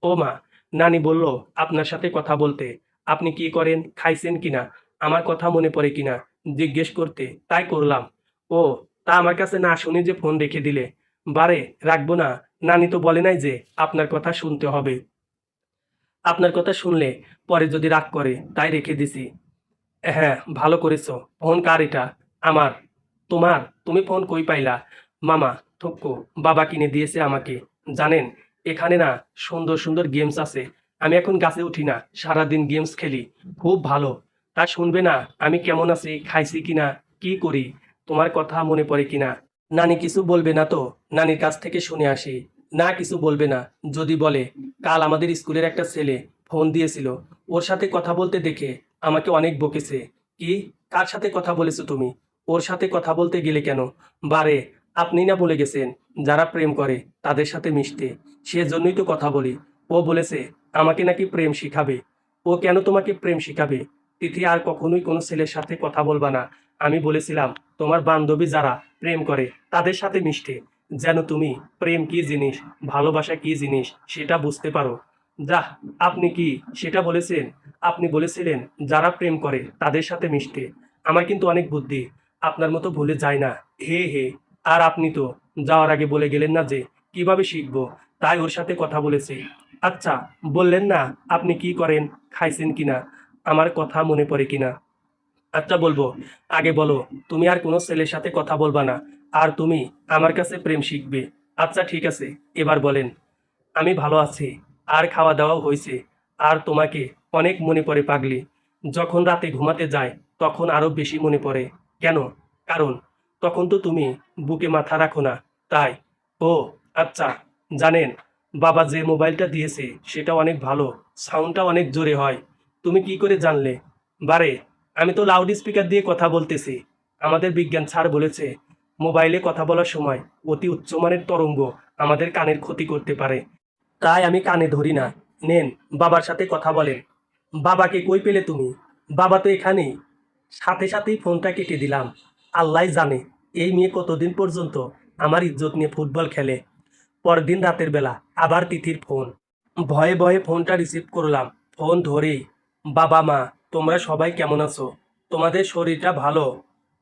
ও মা, নানি বলল আপনার সাথে কথা বলতে। আপনি কি করেন, খাইছেন কিনা, আমার কথা মনে পড়ে কিনা জিজ্ঞেস করতে, তাই করলাম। ও, তা আমার কাছে না শুনে যে ফোন রেখে দিলে? বারে, রাখবো না। নানি তো বলে নাই যে আপনার কথা শুনতে হবে। আপনার কথা শুনলে পরে যদি রাগ করে, তাই রেখে দিছি। হ্যাঁ, ভালো করেছো। ফোন কার এটা? আমার। তোমার? তুমি ফোন কই পাইলা? মামা, থুক্কু, বাবা কিনে দিয়েছে আমাকে। জানেন, এখানে না সুন্দর সুন্দর গেমস আছে। আমি এখন গাছে উঠি না, সারাদিন গেমস খেলি। খুব ভালো। তা শুনবে না আমি কেমন আছি, খাইছি কিনা, কি করি, তোমার কথা মনে পড়ে কিনা? নানি কিছু বলবে না তো? নানির কাছ থেকে শুনে আসি। না, কিছু বলবে না। যদি বলে, কাল আমাদের স্কুলের একটা ছেলে ফোন দিয়েছিল, ওর সাথে কথা বলতে দেখে আমাকে অনেক বকেছে। কি? কার সাথে কথা বলেছো তুমি? ওর সাথে কথা বলতে গেলে কেন? বারে, আপনি না বলে গেছেন যারা প্রেম করে তাদের সাথে মিশতে, সেজন্যই তো কথা বলি। ও বলেছে আমাকে নাকি প্রেম শিখাবে। ও কেন তোমাকে প্রেম শিখাবে? তিথি, আর কখনোই কোনো ছেলের সাথে কথা বলবা না। আমি বলেছিলাম তোমার বান্ধবী যারা প্রেম করে তাদের সাথে মিশতে, যেন তুমি প্রেম কি জিনিস, ভালোবাসা কি জিনিস সেটা বুঝতে পারো। যাহ, আপনি কি সেটা বলেছেন? আপনি বলেছিলেন যারা প্রেম করে তাদের সাথে মিশতে। আমার কিন্তু অনেক বুদ্ধি, আপনার মতো ভুলে যায় না। হে হে। আর আপনি তো যাওয়ার আগে বলে গেলেন না যে কিভাবে শিখবো, তাই ওর সাথে কথা বলেছি। আচ্ছা, বললেন না আপনি কি করেন, খাইছেন কিনা, আমার কথা মনে পড়ে কিনা? আচ্ছা বলবো, আগে বলো, তুমি আর কোনো ছেলের সাথে কথা বলবা না, আর তুমি আমার কাছে প্রেম শিখবে। আচ্ছা ঠিক আছে, এবার বলেন। আমি ভালো আছি, আর খাওয়া দাওয়াও হয়েছে। আর তোমাকে অনেক মনে পড়ে পাগলি। যখন রাতে ঘুমাতে যায় তখন আরো বেশি মনে পড়ে। কেন? কারণ তখন তো তুমি বুকে মাথা রাখো না, তাই। ও আচ্ছা, জানেন, বাবা যে মোবাইলটা দিয়েছে সেটা অনেক ভালো, সাউন্ডটা অনেক জোরে হয়। তুমি কি করে জানলে? বারে, আমি তো লাউড স্পিকার দিয়ে কথা বলতেছি। আমাদের বিজ্ঞান স্যার বলেছে মোবাইলে কথা বলার সময় অতি উচ্চমানের তরঙ্গ আমাদের কানের ক্ষতি করতে পারে। তাই আমি কানে ধরি না। নেন, বাবার সাথে কথা বলেন। বাবাকে কই পেলে তুমি? বাবা তো এখানেই। সাথে সাথেই ফোনটা কেটে দিলাম। আল্লাহ জানে এই মেয়ে কতদিন পর্যন্ত আমার ইজ্জত নিয়ে ফুটবল খেলে। পরদিন রাতের বেলা আবার তিথির ফোন। ভয়ে ভয়ে ফোনটা রিসিভ করলাম। ফোন ধরেই, বাবা মা, তোমরা সবাই কেমন আছো? তোমাদের শরীরটা ভালো?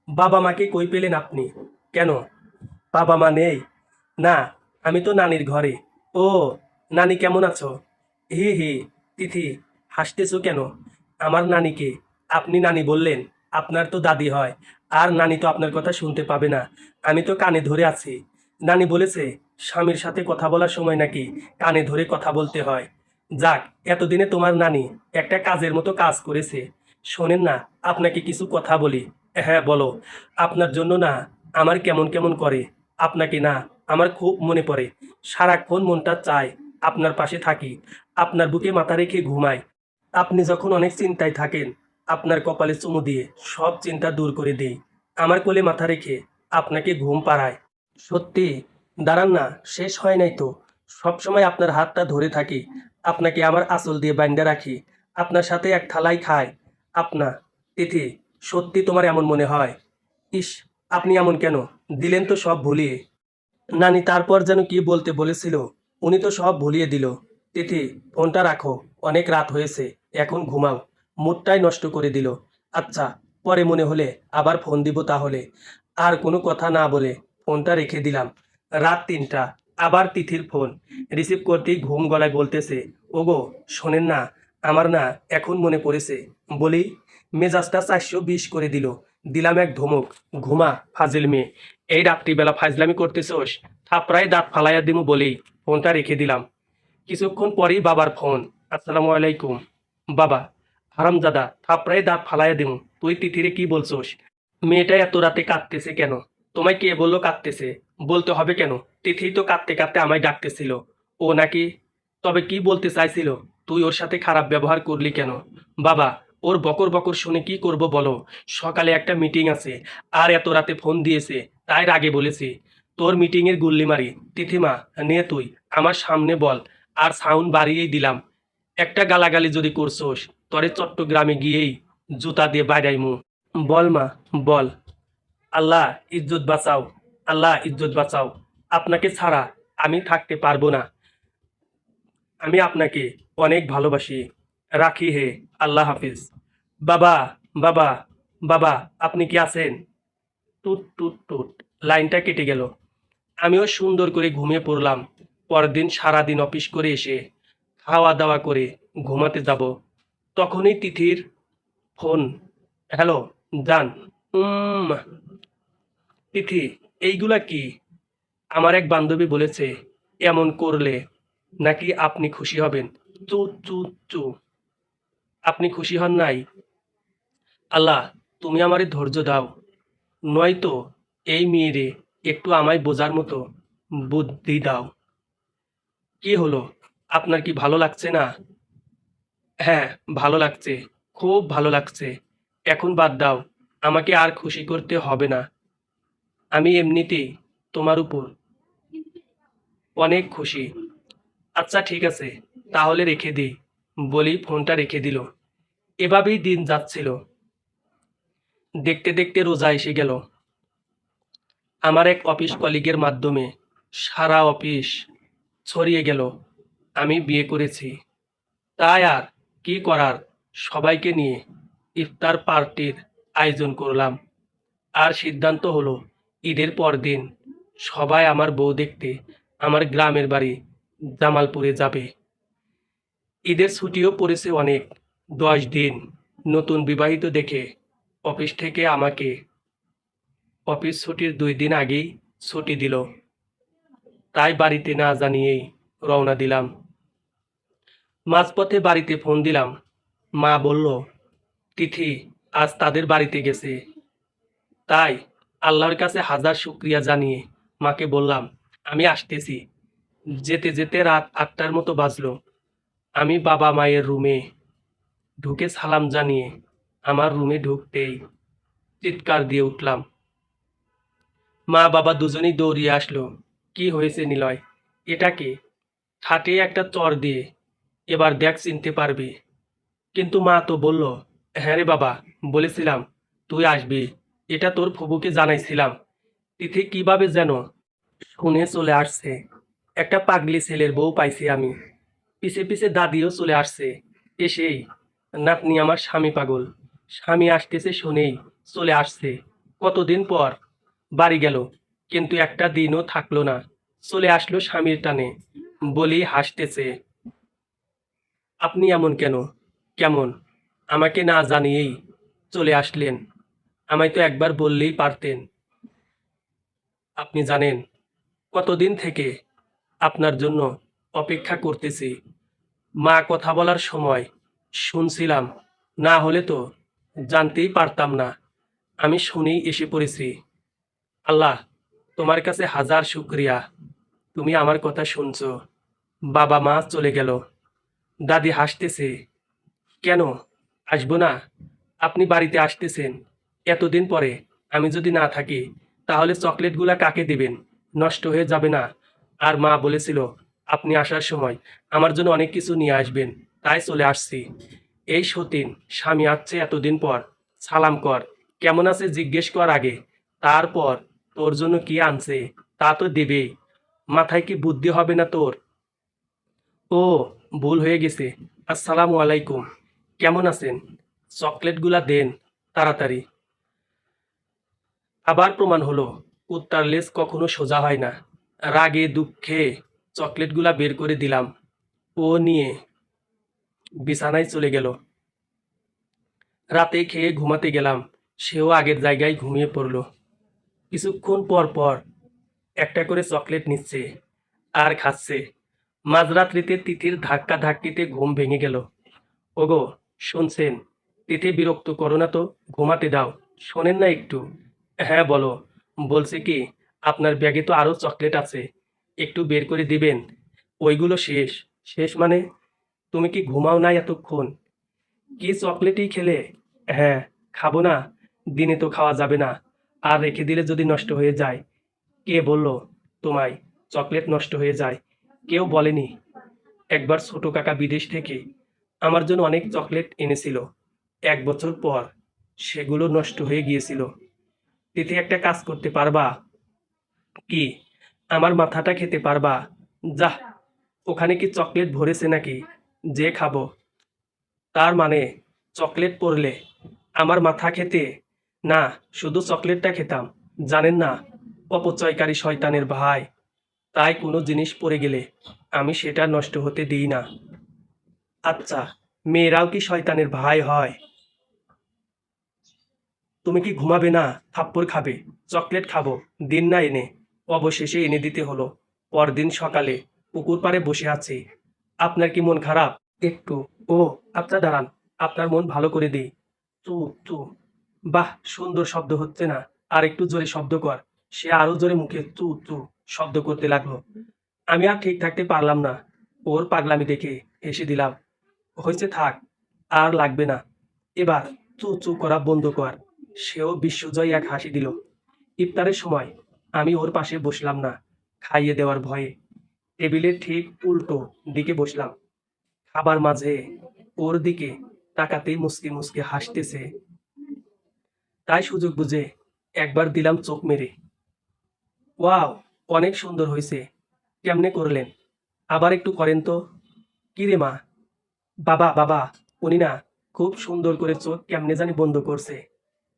বাবা মাকে কই পেলেন আপনি? কেন? বাবা মা নেই? না, আমি তো নানির ঘরে। ও, নানি কেমন আছো? হি হি। তিথি, হাসতেছো কেন? আমার নানিকে আপনি নানি বললেন? আপনার তো দাদি হয়। আর নানি তো আপনার কথা শুনতে পাবে না। আমি তো কানে ধরে আছি। নানি বলেছে স্বামীর সাথে কথা বলার সময় নাকি কানে ধরে কথা বলতে হয়। যাক, এতদিনে তোমার নানি একটা কাজের মতো কাজ করেছে। শোনেন না, আপনাকে কিছু কথা বলি। হ্যাঁ বলো। আপনার জন্য না আমার কেমন কেমন করে। আপনাকে না আমার খুব মনে পড়ে। সারাক্ষণ মনটা চায় আপনার পাশে থাকি, আপনার বুকে মাথা রেখে ঘুমাই। আপনি যখন অনেক চিন্তায় থাকেন, আপনার কপালে চুমু দিয়ে সব চিন্তা দূর করে দিই। আমার কোলে মাথা রেখে আপনাকে ঘুম পাড়ায়। সত্যি, দাঁড়ান না, শেষ হয় নাই তো। সবসময় আপনার হাতটা ধরে থাকি, আপনাকে আমার আঁচল দিয়ে বাইন্ধা রাখি, আপনার সাথে এক থালায় খাই। আপনা তিথি, সত্যি তোমার এমন মনে হয়? ইস, আপনি এমন কেন? দিলেন তো সব ভুলিয়ে। নানি তারপর যেন কি বলতে বলেছিল, উনি তো সব ভুলিয়ে দিল। তিথি, ফোনটা রাখো, অনেক রাত হয়েছে, এখন ঘুমাও। মুডটাই নষ্ট করে দিল। আচ্ছা, পরে মনে হলে আবার ফোন দিব তাহলে। আর কোনো কথা না বলে ফোনটা রেখে দিলাম। রাত ৩টা, আবার তিথির ফোন। রিসিভ করতেই ঘুম গলায় বলতেছে, ওগো, শোনেন না, আমার না এখন মনে পড়েছে। বলি, মেজাজটা ৪২০ করে দিল। দিলাম এক ধমক। ঘুমা, ফাজিল মেয়ে। এই রাত্রিবেলা ফাজলামি করতেছোস? থাপড়ায় দাঁত ফালাইয়া দিমু বলেই ফোনটা রেখে দিলাম। কিছুক্ষণ পরেই বাবার ফোন। আসসালামু আলাইকুম। বাবা, হারামজাদা, থাপড়ায় দাঁত ফালাইয়া দিমু। তুই তিথিরে কি বলছোস? মেয়েটা এত রাতে কাঁদতেছে কেন? তোমায় কে বললো কাঁদতেছে? বলতে হবে কেন? তিথি তো কাঁদতে কাঁদতে আমায় ডাকতেছিল। ও নাকি? তবে কি বলতে চাইছিল? তুই ওর সাথে খারাপ ব্যবহার করলি কেন? বাবা, ওর বকর বকর শুনে কি করব বলো? সকালে একটা মিটিং আছে, আর এত রাতে ফোন দিয়েছে, তাই রাগে বলেছি। তোর মিটিংয়ের গুল্লি মারি। তিথিমা, নে তুই আমার সামনে বল। আর সাউন্ড বাড়িয়েই দিলাম। একটা গালাগালি যদি করছোস, তরে চট্টগ্রামে গিয়েই জুতা দিয়ে বাইরাইমু। বল মা, বল। আল্লাহ ইজ্জত বাঁচাও, আল্লাহ ইজ্জত বাঁচাও। আপনাকে ছাড়া আমি থাকতে পারবো না। আমি আপনাকে অনেক ভালোবাসি। রাখি হে, আল্লাহ হাফিজ। বাবা, বাবা, বাবা, আপনি কি আছেন? টুট টুট টুট। লাইনটা কেটে গেল। আমিও সুন্দর করে ঘুমিয়ে পড়লাম। পরদিন সারাদিন অফিস করে এসে খাওয়া দাওয়া করে ঘুমাতে যাব। তখনই তিথির ফোন। হ্যালো, জান। উম তিথি, এইগুলা কি? আমার এক বান্ধবী বলেছে এমন করলে নাকি আপনি খুশি হবেন। চু চু চু। আপনি খুশি হন নাই? আল্লাহ, তুমি আমারে ধৈর্য দাও, নয়তো এই মেয়েরে একটু আমায় বোঝার মতো বুদ্ধি দাও। কি হলো? আপনার কি ভালো লাগছে না? হ্যাঁ, ভালো লাগছে, খুব ভালো লাগছে। এখন বাদ দাও, আমাকে আর খুশি করতে হবে না। আমি এমনিতেই তোমার উপর অনেক খুশি। আচ্ছা ঠিক আছে, তাহলে রেখে দিই। বলেই ফোনটা রেখে দিল। এভাবেই দিন যাচ্ছিল। দেখতে দেখতে রোজা এসে গেল। আমার এক অফিস কলিগের মাধ্যমে সারা অফিস ছড়িয়ে গেল আমি বিয়ে করেছি। তাই আর কি করার, সবাইকে নিয়ে ইফতার পার্টির আয়োজন করলাম। আর সিদ্ধান্ত হলো ঈদের পরদিন সবাই আমার বউ দেখতে আমার গ্রামের বাড়ি জামালপুরে যাবে। ঈদের ছুটিও পড়েছে অনেক, 10 দিন। নতুন বিবাহিত দেখে অফিস থেকে আমাকে অফিস ছুটির 2 দিন আগেই ছুটি দিল। তাই বাড়িতে না জানিয়েই রওনা দিলাম। মাঝপথে বাড়িতে ফোন দিলাম। মা বলল, তিথি, আজ তাদের বাড়িতে গেছে। তাই আল্লাহর কাছে হাজার শুক্রিয়া জানিয়ে মাকে বললাম, আমি আসতেছি। যেতে যেতে রাত ৮টার মতো বাজলো। আমি বাবা মায়ের রুমে ঢুকে সালাম জানিয়ে আমার রুমে ঢুকতেই চিৎকার দিয়ে উঠলাম। মা বাবা দুজনেই দৌড়িয়ে আসলো। কি হয়েছে নিলয়? এটা কে? খাটে একটা চড় দিয়ে, এবার দেখ চিনতে পারবি। কিন্তু মা তো বলল, হ্যাঁ রে বাবা, বলেছিলাম তুই আসবি, এটা তোর ফুবুকে জানাইছিলাম। তিথি কিভাবে যেন শুনে চলে আসছে। একটা পাগলি ছেলের বউ পাইছি আমি। পিছে পিছে দাদিও চলে আসছে। এসেই, নাতনি আমার স্বামী পাগল, স্বামী আসতেছে শুনেই চলে আসছে। কতদিন পর বাড়ি গেল, কিন্তু একটা দিনও থাকলো না, চলে আসলো স্বামীর টানে। বলি হাসতেছে, আপনি এমন কেন? কেমন? আমাকে না জানিয়েই চলে আসলেন? আমায় তো একবার বললেই পারতেন। আপনি জানেন কতদিন থেকে আপনার জন্য অপেক্ষা করতেছি। মা কথা বলার সময় শুনছিলাম, না হলে তো জানতেই পারতাম না। আমি শুনেই এসে পড়েছি। আল্লাহ, তোমার কাছে হাজার শুক্রিয়া, তুমি আমার কথা শুনছো। বাবা মা চলে গেল। দাদি হাসতেছে, কেন আসবো না? আপনি বাড়িতে আসতেছেন এতদিন পরে, আমি যদি না থাকি তাহলে চকলেটগুলা কাকে দিবেন? নষ্ট হয়ে যাবে না? আর মা বলেছিল আপনি আসার সময় আমার জন্য অনেক কিছু নিয়ে আসবেন, তাই চলে আসছি। এই সতীন, স্বামী আসছে এতদিন পর, সালাম কর, কেমন আছে জিজ্ঞেস কর আগে, তারপর তোর জন্য কি আনছে তা তো দেবেই। মাথায় কি বুদ্ধি হবে না তোর? ও, ভুল হয়ে গেছে। আসসালামু আলাইকুম, কেমন আছেন? চকলেটগুলা দেন তাড়াতাড়ি। আবার প্রমাণ হলো কুত্তার লেজ কখনো সোজা হয় না। রাগে দুঃখে চকলেটগুলা বের করে দিলাম। ও নিয়ে বিছানায় চলে গেল। রাতে খেয়ে ঘুমাতে গেলাম, সেও আগের জায়গায় ঘুমিয়ে পড়ল। কিছুক্ষণ পর পর একটা করে চকলেট নিচ্ছে আর খাচ্ছে। মাঝরাত্রিতে তিথির ধাক্কা ধাক্কিতে ঘুম ভেঙে গেল। ওগো, শুনছেন? তিথি বিরক্ত করো না তো, ঘুমাতে দাও। শোনেন না একটু? হ্যাঁ বলো। বলছি কি, আপনার ব্যাগে তো আরো চকলেট আছে, একটু বের করে দিবেন। ওইগুলো শেষ। শেষ মানে? তুমি কি ঘুমাও না এতক্ষণ? কি চকলেটই খেলে? হ্যাঁ, খাবো না? দিনে তো খাওয়া যাবে না, আর রেখে দিলে যদি নষ্ট হয়ে যায়। কে বলল তোমায় চকলেট নষ্ট হয়ে যায়? কেউ বলেনি। একবার ছোট কাকা বিদেশ থেকে আমার জন্য অনেক চকলেট এনেছিল। ১ বছর পর সেগুলো নষ্ট হয়ে গিয়েছিল। তিথি, একটা কাজ করতে পারবা? কি? আমার মাথাটা খেতে পারবা? যাহ, ওখানে কি চকলেট ভরেছে নাকি যে খাবো? তার মানে চকলেট পড়লে আমার মাথা খেতে? না, শুধু চকলেটটা খেতাম। জানেন না, অপচয়কারী শয়তানের ভাই। তাই কোনো জিনিস পড়ে গেলে আমি সেটা নষ্ট হতে দিই না। আচ্ছা, মেয়েরাও কি শয়তানের ভাই হয়? তুমি কি ঘুমাবে না? থাপ্পড় খাবে? চকলেট খাবো, দিন না এনে। অবশেষে এনে দিতে হলো। পরদিন সকালে পুকুর পাড়ে বসে আছি। আপনার কি মন খারাপ? একটু। ও, আচ্ছা দাঁড়ান, আপনার মন ভালো করে দিই। চু চু। বাহ, সুন্দর শব্দ হচ্ছে না? আর একটু জোরে শব্দ কর। সে আরো জোরে মুখে চু চু শব্দ করতে লাগলো। আমি আর ঠিক থাকতে পারলাম না। ওর পাগলামি দেখে হেসে দিলাম। হয়েছে, থাক, আর লাগবে না। এবার চু চু করা বন্ধ কর। সেও বিশ্বজয় এক হাসি দিল। ইফতারের সময় আমি ওর পাশে বসলাম না, খাইয়ে দেওয়ার ভয়ে। টেবিলের ঠিক উল্টো দিকে বসলাম। খাবার মাঝে ওর দিকে তাকাতেই মুসকি মুসকি হাসতেছে। তাই সুযোগ বুঝে একবার দিলাম চোখ মেরে। ওয়াও, অনেক সুন্দর হয়েছে। কেমনে করলেন? আবার একটু করেন তো। কি রে মা? বাবা বাবা, উনি না খুব সুন্দর করে চোখ কেমনে জানি বন্ধ করছে।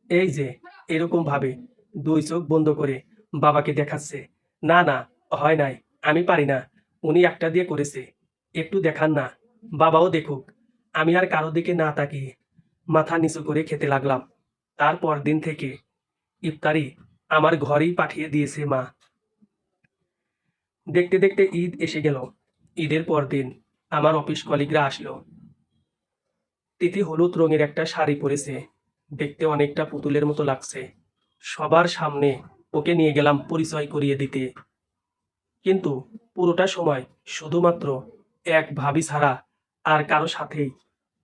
এই যে, এরকম ভাবে ২ চোখ বন্ধ করে বাবাকে দেখাচ্ছে। না না, হয় নাই, আমি পারি না। উনি একটা দিয়ে করেছে। একটু দেখান না, বাবাও দেখুক। আমি আর কারো দিকে না তাকিয়ে মাথা নিচু করে খেতে লাগলাম। তারপর দিন থেকে ইফতারি আমার ঘরেই পাঠিয়ে দিয়েছে মা। দেখতে দেখতে ঈদ এসে গেল। ঈদের পর দিন আমার অফিস কলিগরা আসলো। তিথি হলুদ রঙের একটা শাড়ি পরেছে, দেখতে অনেকটা পুতুলের মতো লাগছে। সবার সামনে ওকে নিয়ে গেলাম পরিচয় করিয়ে দিতে, কিন্তু পুরোটা সময় শুধুমাত্র এক ভাবি ছাড়া আর কারো সাথেই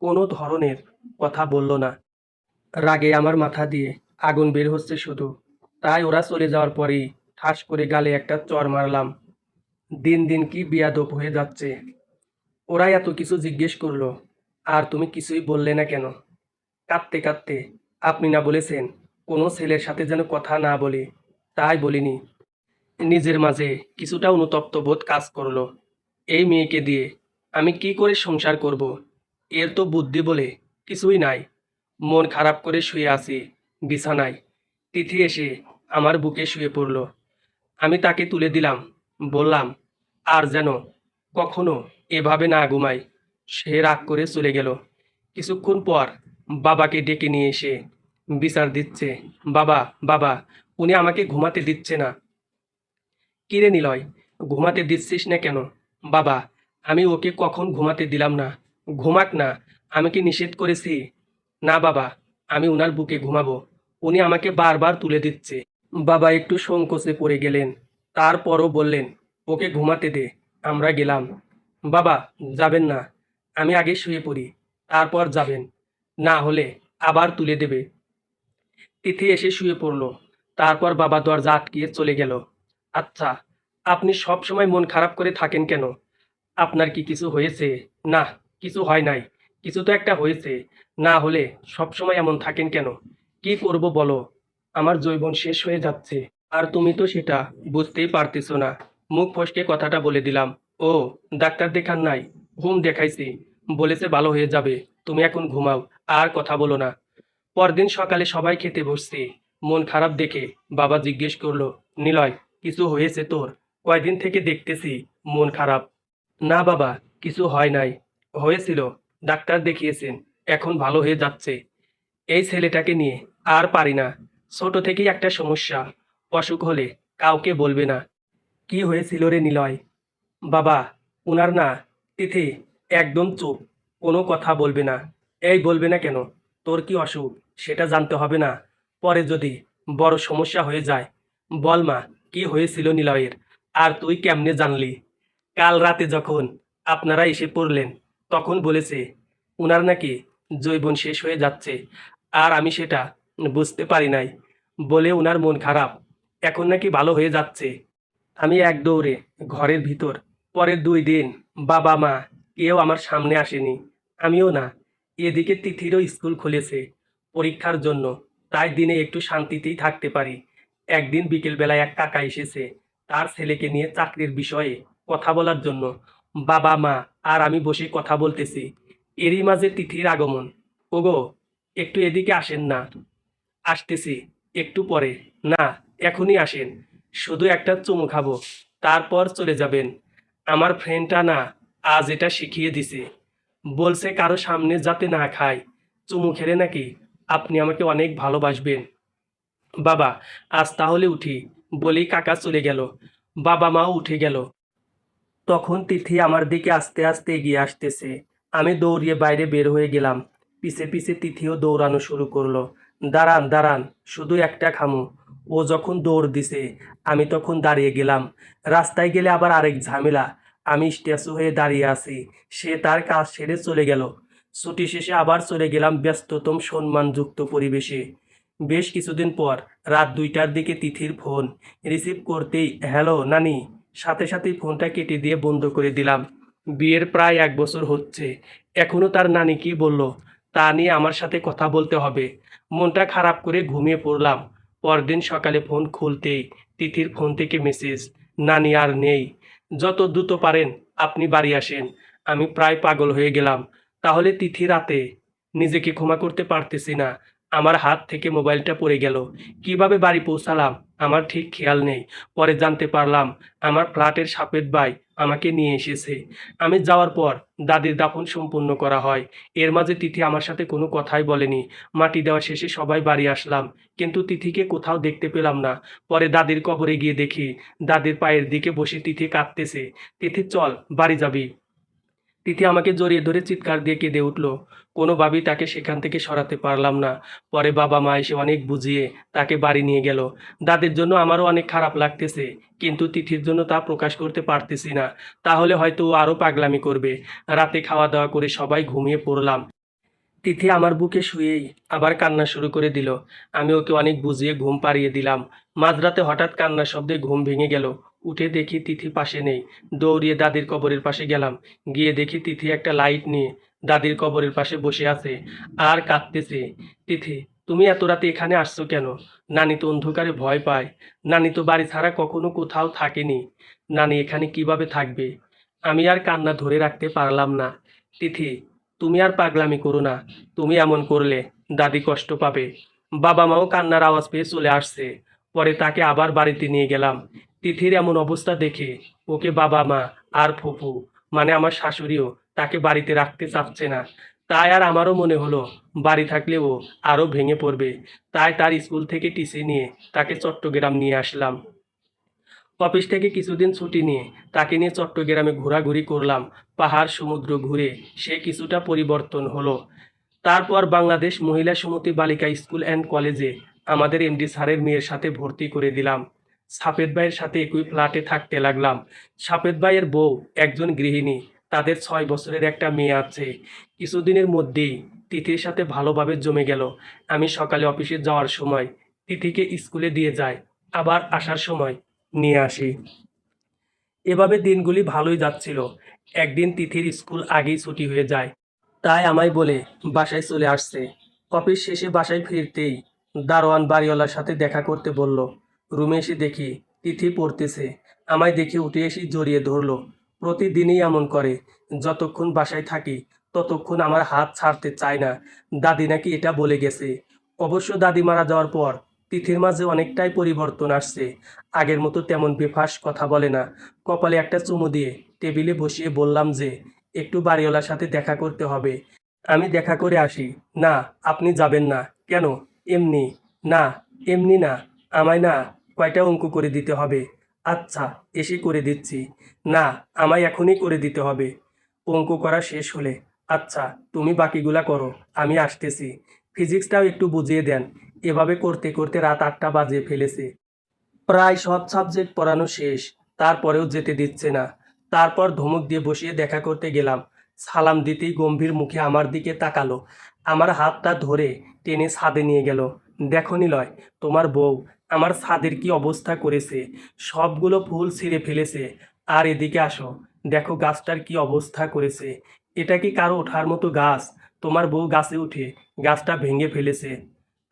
কোনো ধরনের কথা বলল না। রাগে আমার মাথা দিয়ে আগুন বের হচ্ছে শুধু। তাই ওরা চলে যাওয়ার পরেই ঠাস করে গালে একটা চড় মারলাম। দিন দিন কি বেয়াদব হয়ে যাচ্ছে। ওরা এত কিছু জিজ্ঞেস করলো, আর তুমি কিছুই বললে না কেন? কাঁদতে কাঁদতে, আপনি না বলেছেন কোনো ছেলের সাথে যেন কথা না বলি, তাই বলিনি। নিজের মাঝে কিছুটা অনুতপ্ত বোধ কাজ করলো। এই মেয়েকে দিয়ে আমি কি করে সংসার করব? এর তো বুদ্ধি বলে কিছুই নাই। মন খারাপ করে শুয়ে আছি বিছানায়। তিথি এসে আমার বুকে শুয়ে পড়ল। আমি তাকে তুলে দিলাম, বললাম, আর যেন কখনো এভাবে না ঘুমাই। সে রাগ করে চলে গেল। কিছুক্ষণ পর বাবাকে ডেকে নিয়ে এসে বিচার দিচ্ছে। বাবা, বাবা, উনি আমাকে ঘুমাতে দিচ্ছে না। কিরে নিলয়, ঘুমাতে দিচ্ছিস না কেন? বাবা, আমি ওকে কখন ঘুমাতে দিলাম না? ঘুমাক না, আমি কি নিষেধ করেছি? না বাবা, আমি উনার বুকে ঘুমাবো। উনি আমাকে বারবার তুলে দিচ্ছে। বাবা একটু সংকোচে পড়ে গেলেন, তারপরও বললেন, ওকে ঘুমাতে দে। আমরা গেলাম। বাবা, যাবেন না, আমি আগে শুয়ে পড়ি, তারপর যাবেন, না হলে আবার তুলে দেবে। তিথি এসে শুয়ে পড়ল। তারপর বাবা দরজা আটকিয়ে চলে গেল। আচ্ছা, আপনি সব সময় মন খারাপ করে থাকেন কেন? আপনার কি কিছু হয়েছে? না, কিছু হয় নাই। কিছু তো একটা হয়েছে, না হলে সব সময় এমন থাকেন কেন? কি করব বলো? আমার যৌবন শেষ হয়ে যাচ্ছে, আর তুমি তো সেটা বুঝতেই পারতেছো না। মুখ ফসকে কথাটা বলে দিলাম। ও, ডাক্তার দেখান নাই? ঘুম দেখাইছি, বলেছে ভালো হয়ে যাবে। তুমি এখন ঘুমাও, আর কথা বলো না। পরদিন সকালে সবাই খেতে বসছি। মন খারাপ দেখে বাবা জিজ্ঞেস করলো, নিলয়, কিছু হয়েছে তোর? কয়দিন থেকে দেখতেছি মন খারাপ। না বাবা, কিছু হয় নাই। হয়েছিল, ডাক্তার দেখিয়েছেন, এখন ভালো হয়ে যাচ্ছে। এই ছেলেটাকে নিয়ে আর পারি না। ছোট থেকেই একটা সমস্যা, অসুখ হলে কাউকে বলবে না। কি হয়েছিল রে নিলয়? বাবা, উনার না, তিথি একদম চুপ, কোনো কথা বলবে না। এই বলবে না কেন? তোর কি অসুখ সেটা জানতে হবে না? পরে যদি বড় সমস্যা হয়ে যায়। বল মা, কি হয়েছিল নিলয়ের? আর তুই কেমনে জানলি? কাল রাতে যখন আপনারা এসে পড়লেন, তখন বলেছে উনার নাকি জৈবন শেষ হয়ে যাচ্ছে, আর আমি সেটা বুঝতে পারি নাই বলে উনার মন খারাপ। এখন নাকি ভালো হয়ে যাচ্ছে। আমি এক দৌড়ে ঘরের ভিতর। পরের 2 দিন বাবা মা কেউ আমার সামনে আসেনি, আমিও না। এদিকে তিথিরও স্কুল খুলেছে পরীক্ষার জন্য, তাই দিনে একটু শান্তিতেই থাকতে পারি। একদিন বিকেলবেলায় এক কাকা এসেছে তার ছেলেকে নিয়ে চাকরির বিষয়ে কথা বলার জন্য। বাবা মা আর আমি বসে কথা বলতেছি, এরই মাঝে তিথির আগমন। ওগো, একটু এদিকে আসেন না। আসতেছি, একটু পরে। না, এখনই আসেন, শুধু একটা চুমু খাবো, তারপর চলে যাবেন। আমার ফ্রেন্ডটা না আজ এটা শিখিয়ে দিছে, বলছে কারো সামনে যাতে না খায়। চুমু খেলে নাকি আপনি আমাকে অনেক ভালোবাসবেন। বাবা, আজ তাহলে উঠি, বলেই কাকা চলে গেল। বাবা মাও উঠে গেল। তখন তিথি আমার দিকে আস্তে আস্তে এগিয়ে আসতেছে। আমি দৌড়িয়ে বাইরে বের হয়ে গেলাম। পিছে পিছে তিথিও দৌড়ানো শুরু করলো। দাঁড়ান দাঁড়ান, শুধু একটা খামু। ও যখন দৌড় দিছে, আমি তখন দাঁড়িয়ে গেলাম। রাস্তায় গেলে আবার আরেক ঝামেলা। আমি স্ট্যাচু হয়ে দাঁড়িয়ে আছি, সে তার কাজ সেরে চলে গেল। ছুটি শেষে আবার চলে গেলাম ব্যস্ততম সম্মানযুক্ত পরিবেশে। বেশ কিছুদিন পর রাত 2টার দিকে তিথির ফোন। রিসিভ করতেই, হ্যালো নানি। সাথে সাথেই ফোনটা কেটে দিয়ে বন্ধ করে দিলাম। বিয়ের প্রায় 1 বছর হচ্ছে, এখনো তার নানি কি বলল তা নিয়ে আমার সাথে কথা বলতে হবে। মনটা খারাপ করে ঘুমিয়ে পড়লাম। পরদিন সকালে ফোন খুলতেই তিথির ফোন থেকে মেসেজ, নানি আর নেই, যত দ্রুত পারেন আপনি বাড়ি আসেন। আমি প্রায় পাগল হয়ে গেলাম। তাহলে তিথি রাতে নিজেকে ক্ষমা করতে পারতেছি না। আমার হাত থেকে মোবাইলটা পড়ে গেল। কিভাবে বাড়ি পৌঁছালাম আমার ঠিক খেয়াল নেই। পরে জানতে পারলাম আমার ফ্ল্যাটের সাপেদ ভাই আমাকে নিয়ে এসেছে। আমি যাওয়ার পর দাদির দাফন সম্পূর্ণ করা হয়। এর মাঝে তিথি আমার সাথে কোনো কথাই বলেনি। মাটি দেওয়া শেষে সবাই বাড়ি আসলাম, কিন্তু তিথিকে কোথাও দেখতে পেলাম না। পরে দাদির কবরে গিয়ে দেখি দাদির পায়ের দিকে বসে তিথি কাঁদতেছে। তিথি, চল বাড়ি যাবি। তিথি আমাকে জড়িয়ে ধরে চিৎকার দিয়ে কেঁদে উঠল। কোনোভাবেই তাকে সেখান থেকে সরাতে পারলাম না। পরে বাবা মা এসে অনেক বুঝিয়ে তাকে বাড়ি নিয়ে গেল। দাদির জন্য আমারও অনেক খারাপ লাগতেছে, কিন্তু তিথির জন্য তা প্রকাশ করতে পারতেছি না। তাহলে হয়তো ও আরও পাগলামি করবে। রাতে খাওয়া দাওয়া করে সবাই ঘুমিয়ে পড়লাম। তিথি আমার বুকে শুয়েই আবার কান্না শুরু করে দিল। আমি ওকে অনেক বুঝিয়ে ঘুম পাড়িয়ে দিলাম। মাঝরাতে হঠাৎ কান্নার শব্দে ঘুম ভেঙে গেল। উঠে দেখি তিথি পাশে নেই। দৌড়িয়ে দাদির কবরের পাশে গেলাম। গিয়ে দেখি তিথি একটা লাইট নিয়ে দাদির কবরের পাশে বসে আছে আর কাঁদতেছে। তিথি, তুমি এত রাতে এখানে আসছো কেন? নানি তো অন্ধকারে ভয় পায়। নানি তো বাড়ি ছাড়া কখনো কোথাও থাকেনি। নানি এখানে কিভাবে থাকবে? আমি আর কান্না ধরে রাখতে পারলাম না। তিথি, তুমি আর পাগলামি করো না। তুমি এমন করলে দাদি কষ্ট পাবে। বাবা মাও কান্নার আওয়াজ পেয়ে চলে আসছে। পরে তাকে আবার বাড়িতে নিয়ে গেলাম। তিথির এমন অবস্থা দেখে ওকে বাবা মা আর ফুফু, মানে আমার শাশুড়িও, তাকে বাড়িতে রাখতে চাচ্ছে না। তাই আর আমারও মনে হলো বাড়ি থাকলে ও আরও ভেঙে পড়বে। তাই তার স্কুল থেকে টিসি নিয়ে তাকে চট্টগ্রাম নিয়ে আসলাম। অফিস থেকে কিছুদিন ছুটি নিয়ে তাকে নিয়ে চট্টগ্রামে ঘোরাঘুরি করলাম। পাহাড় সমুদ্র ঘুরে সে কিছুটা পরিবর্তন হলো। তারপর বাংলাদেশ মহিলা সমিতি বালিকা স্কুল অ্যান্ড কলেজে আমাদের এমডি স্যারের মেয়ের সাথে ভর্তি করে দিলাম। সাফেদ ভাইয়ের সাথে একই ফ্ল্যাটে থাকতে লাগলাম। সাফেদ ভাইয়ের বউ একজন গৃহিণী। তাদের 6 বছরের একটা মেয়ে আছে। কিছুদিনের মধ্যেই তিথির সাথে ভালোভাবে জমে গেল। আমি সকালে অফিসে যাওয়ার সময় তিথিকে স্কুলে দিয়ে যাই, আবার আসার সময় নিয়ে আসি। এভাবে দিনগুলি ভালোই যাচ্ছিল। একদিন তিথির স্কুল আগেই ছুটি হয়ে যায়। তাই আমায় বলে বাসায় চলে আসছে। অফিস শেষে বাসায় ফিরতেই দারোয়ান বাড়িওয়ালার সাথে দেখা করতে বলল। রুমে এসে দেখি তিথি পড়তেছে। আমায় দেখে উঠে এসে জড়িয়ে ধরলো। প্রতিদিনই এমন করে। যতক্ষণ বাসায় থাকি ততক্ষণ আমার হাত ছাড়তে চায় না। দাদি নাকি এটা বলে গেছে। অবশ্য দাদি মারা যাওয়ার পর তিথির মাঝে অনেকটাই পরিবর্তন আসছে। আগের মতো তেমন বেফাস কথা বলে না। কপালে একটা চুমু দিয়ে টেবিলে বসিয়ে বললাম যে একটু বাড়িওয়ালার সাথে দেখা করতে হবে। আমি দেখা করে আসি। না, আপনি যাবেন না। কেন? এমনি। না, এমনি না। আমায় না কয়টা অঙ্ক করে দিতে হবে। আচ্ছা, এসে করে দিচ্ছি। না, আমায় এখনই করে দিতে হবে। অঙ্ক করা শেষ হলে, আচ্ছা তুমি বাকিগুলা করো, আমি আসতেছি। ফিজিক্সটাও একটু বুঝিয়ে দেন। এভাবে করতে করতে রাত 8টা বাজিয়ে ফেলেছে। প্রায় সব সাবজেক্ট পড়ানো শেষ, তারপরেও যেতে দিচ্ছে না। তারপর ধমক দিয়ে বসিয়ে দেখা করতে গেলাম। সালাম দিতেই গম্ভীর মুখে আমার দিকে তাকালো। আমার হাতটা ধরে টেনে ছাদে নিয়ে গেল। দেখো নিলয়, তোমার বউ আমার ছাদের কি অবস্থা করেছে। সবগুলো ফুল ছিঁড়ে ফেলেছে। আর এদিকে আসো, দেখো গাছটার কি অবস্থা করেছে। এটা কি কারো ওঠার মতো গাছ? তোমার বউ গাছে উঠে গাছটা ভেঙে ফেলেছে।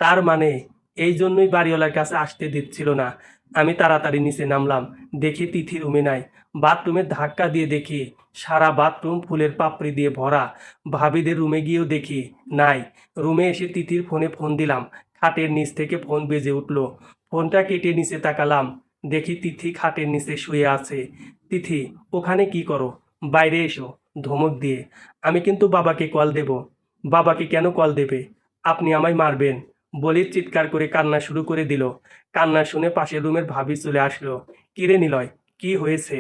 তার মানে এই জন্যই বাড়িওয়ালার কাছে আসতে দিচ্ছিল না। আমি তাড়াতাড়ি নিচে নামলাম। দেখি তিথি রুমে নাই। বাথরুমে ধাক্কা দিয়ে দেখি সারা বাথরুম ফুলের পাপড়ি দিয়ে ভরা। ভাবিদের রুমে গিয়েও দেখি নাই। রুমে এসে তিথির ফোনে ফোন দিলাম। খাটের নিচ থেকে ফোন বেজে উঠল। ফোনটা কেটে নিচে তাকালাম। দেখি তিথি খাটের নিচে শুয়ে আছে। তিথি, ওখানে কি করো? বাইরে এসো, ধমক দিয়ে। আমি কিন্তু বাবাকে কল দেব। বাবাকে কেন কল দেবে? আপনি আমায় মারবেন বলে চিৎকার করে কান্না শুরু করে দিল। কান্না শুনে পাশের রুমের ভাবি চলে আসলো। কিরে নিলয়, কি হয়েছে?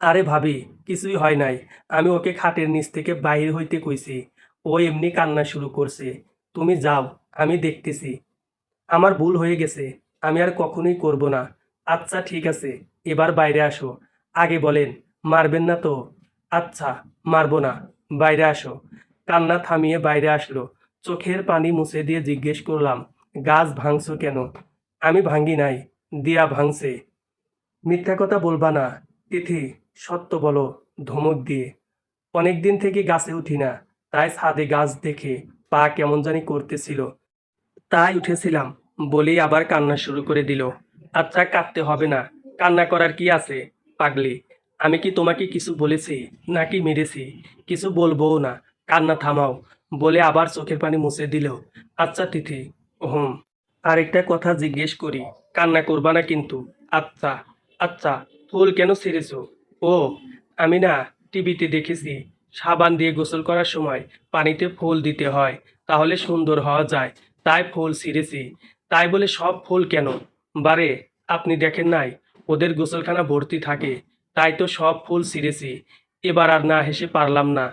আরে ভাবি, কিছুই হয় নাই। আমি ওকে খাটের নিচ থেকে বাহির হইতে কইছি। ও এমনি কান্না শুরু করছে। তুমি যাও, আমি দেখতেছি। আমার ভুল হয়ে গেছে। আমি আর কখনোই করব না। আচ্ছা ঠিক আছে, এবার বাইরে আসো। আগে বলেন, মারবেন না তো? আচ্ছা, মারবো না। বাইরে আসো। কান্না থামিয়ে বাইরে আসলো। চোখের পানি মুছে দিয়ে জিজ্ঞেস করলাম, গাছ ভাঙছো কেন? আমি ভাঙ্গি নাই, দিয়া ভাঙছে। মিথ্যা কথা বলবা না। তিথি, সত্য বলো। ধমক দিয়ে। অনেক দিন থেকে গাছে উঠি না, তাই ছাদে গাছ দেখে পা কেমন জানি করতেছিল। তাই উঠেছিলাম বলেই আবার কান্না শুরু করে দিল। আচ্ছা কাঁদতে হবে না। কান্না করার কি আছে? পাগলি, আমি কি তোমাকে কিছু বলেছি নাকি মেরেছি? কিছু বলবোও না। কান্না থামাও বলে আবার চোখের পানি মুছে দিল। আচ্ছা তিথি, হুম, আরেকটা কথা জিজ্ঞেস করি, কান্না করবা না কিন্তু? আচ্ছা। আচ্ছা, ফুল কেন ছিঁড়েছো? ও, আমি না টিভিতে দেখেছি সাবান দিয়ে গোসল করার সময় পানিতে ফুল দিতে হয়, তাহলে সুন্দর হওয়া যায়। তাই ফুল ছিঁড়েছি। তাই বলে সব ফুল কেন? বারে, আপনি দেখেন নাই ওদের গোসলখানা ভর্তি থাকে, তাই তো সব ফুল ছিঁড়েছি। এবার আর না হেসে পারলাম না।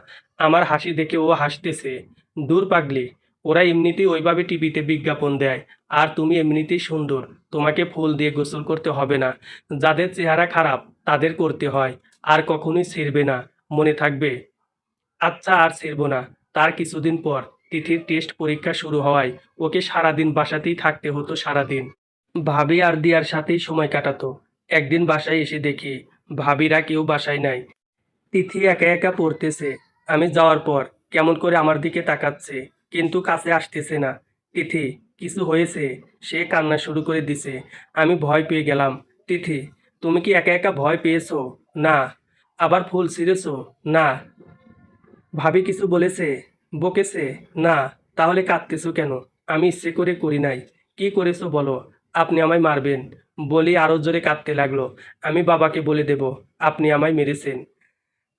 আমার হাসি দেখে ও হাসতেছে। দূর পাগলি, ওরা এমনিতেই ওইভাবে টিভিতে বিজ্ঞাপন দেয়। আর তুমি এমনিতেই সুন্দর, তোমাকে ফুল দিয়ে গোসল করতে হবে না। যাদের চেহারা খারাপ তাদের করতে হয়। আর কখনোই ছিড়বে না, মনে থাকবে। আচ্ছা, আর ছিড়ব না। তার কিছুদিন পর তিথির টেস্ট পরীক্ষা শুরু হওয়ায় ওকে সারাদিন বাসাতেই থাকতে হতো সারাদিন। ভাবি আর দিয়ার সাথেই সময় কাটাতো। একদিন বাসায় এসে দেখি ভাবিরা কেউ বাসায় নাই। তিথি একা একা পড়তেছে। আমি যাওয়ার পর কেমন করে আমার দিকে তাকাচ্ছে, কিন্তু কাছে আসতেছে না। তিথি, কিছু হয়েছে? সে কান্না শুরু করে দিছে। আমি ভয় পেয়ে গেলাম। তিথি, তুমি কি একা একা ভয় পেয়েছো? না। আবার ফুল ছিঁড়েছো? না। ভাবি কিছু বলেছে? বকেছে? না। তাহলে কাঁদতেছো কেন? আমি ইচ্ছে করে করি নাই। কি করেছো বলো? আপনি আমায় মারবেন। বলি আরো জোরে কাঁদতে লাগলো। আমি বাবাকে বলে দেব আপনি আমায় মেরেছেন।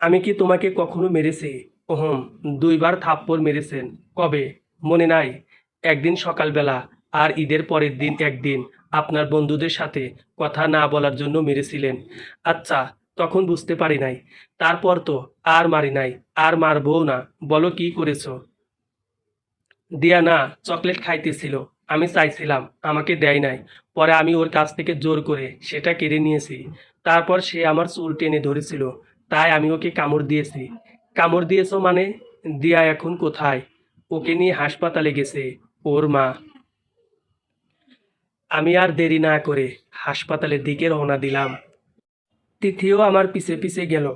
আমি কি তোমাকে কখনো মেরেছি? ওহম, 2বার থাপ্পড় মেরেছেন। কবে? মনে নাই? একদিন সকালবেলা, আর ঈদের পরের দিন একদিন আপনার বন্ধুদের সাথে কথা না বলার জন্য মেরেছিলেন। আচ্ছা, তখন বুঝতে পারি নাই। তারপর তো আর মারি নাই, আর মারবও না। বলো কি করেছো? দিয়া না চকলেট খাইতেছিল। আমি চাইছিলাম, আমাকে দেয় নাই। পরে আমি ওর কাছ থেকে জোর করে সেটা কেড়ে নিয়েছি। তারপর সে আমার চুল টেনে ধরেছিল, তাই আমি ওকে কামড় দিয়েছি। কামড় দিয়েছো মানে? দিয়া এখন কোথায়? ওকে নিয়ে হাসপাতালে গেছে ওর মা। আমি আর দেরি না করে হাসপাতালের দিকে রওনা দিলাম। তিথিও আমার পিছে পিছে গেল।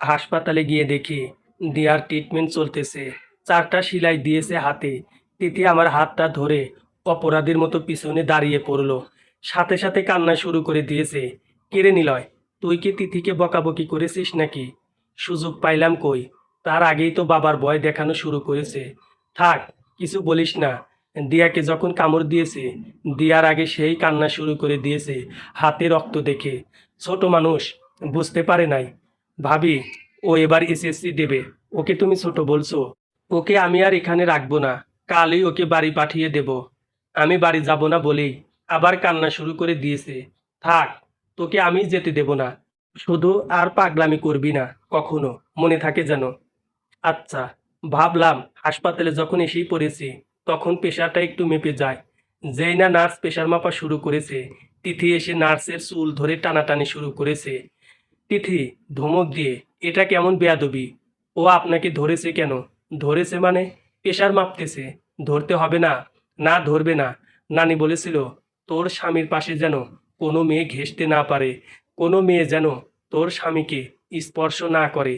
হাসপাতালে গিয়ে দেখি দিয়ার ট্রিটমেন্ট চলতেছে। 4টা সেলাই দিয়েছে হাতে। তিথি আমার হাতটা ধরে অপরাধীর মতো পিছনে দাঁড়িয়ে পড়লো। সাথে সাথে কান্না শুরু করে দিয়েছে। কেড়ে নিলয়, তুই কি তিথিকে বকাবকি করেছিস নাকি? সুযোগ পাইলাম কই? তার আগেই তো বাবার ভয় দেখানো শুরু করেছে। থাক, কিছু বলিস না। দিয়াকে যখন কামড় দিয়েছে, দিয়ার আগে সেই কান্না শুরু করে দিয়েছে হাতে রক্ত দেখে। ছোট মানুষ, বুঝতে পারে নাই। ভাবি, ও এবার এসএসসি দেবে। ওকে তুমি ছোট বলছো? ওকে আমি আর এখানে রাখবো না। কালই ওকে বাড়ি পাঠিয়ে দেব। আমি বাড়ি যাব না বলেই আবার কান্না শুরু করে দিয়েছে। থাক, তোকে আমি যেতে দেব না। শুধু আর পাগলামি করবি না কখনো, মনে থাকে যেন। আচ্ছা। ভাবলাম হাসপাতালে যখন এসেই পড়েছি তখন প্রেশারটা একটু মেপে যায়। যেই না নার্স প্রেশার মাপা শুরু করেছে, তিথি এসে নার্সের চুল ধরে টানাটানি শুরু করেছে। তিথি ধমক দিয়ে, এটা কেমন বেয়াদবি? ও আপনাকে ধরেছে কেন? ধরেছে মানে? প্রেশার মাপতেছে। ধরতে হবে না। না, ধরবে না। নানি বলেছিল তোর স্বামীর পাশে যেন কোনো মেয়ে ঘেঁষতে না পারে। কোনো মেয়ে যেন তোর স্বামীকে স্পর্শ না করে।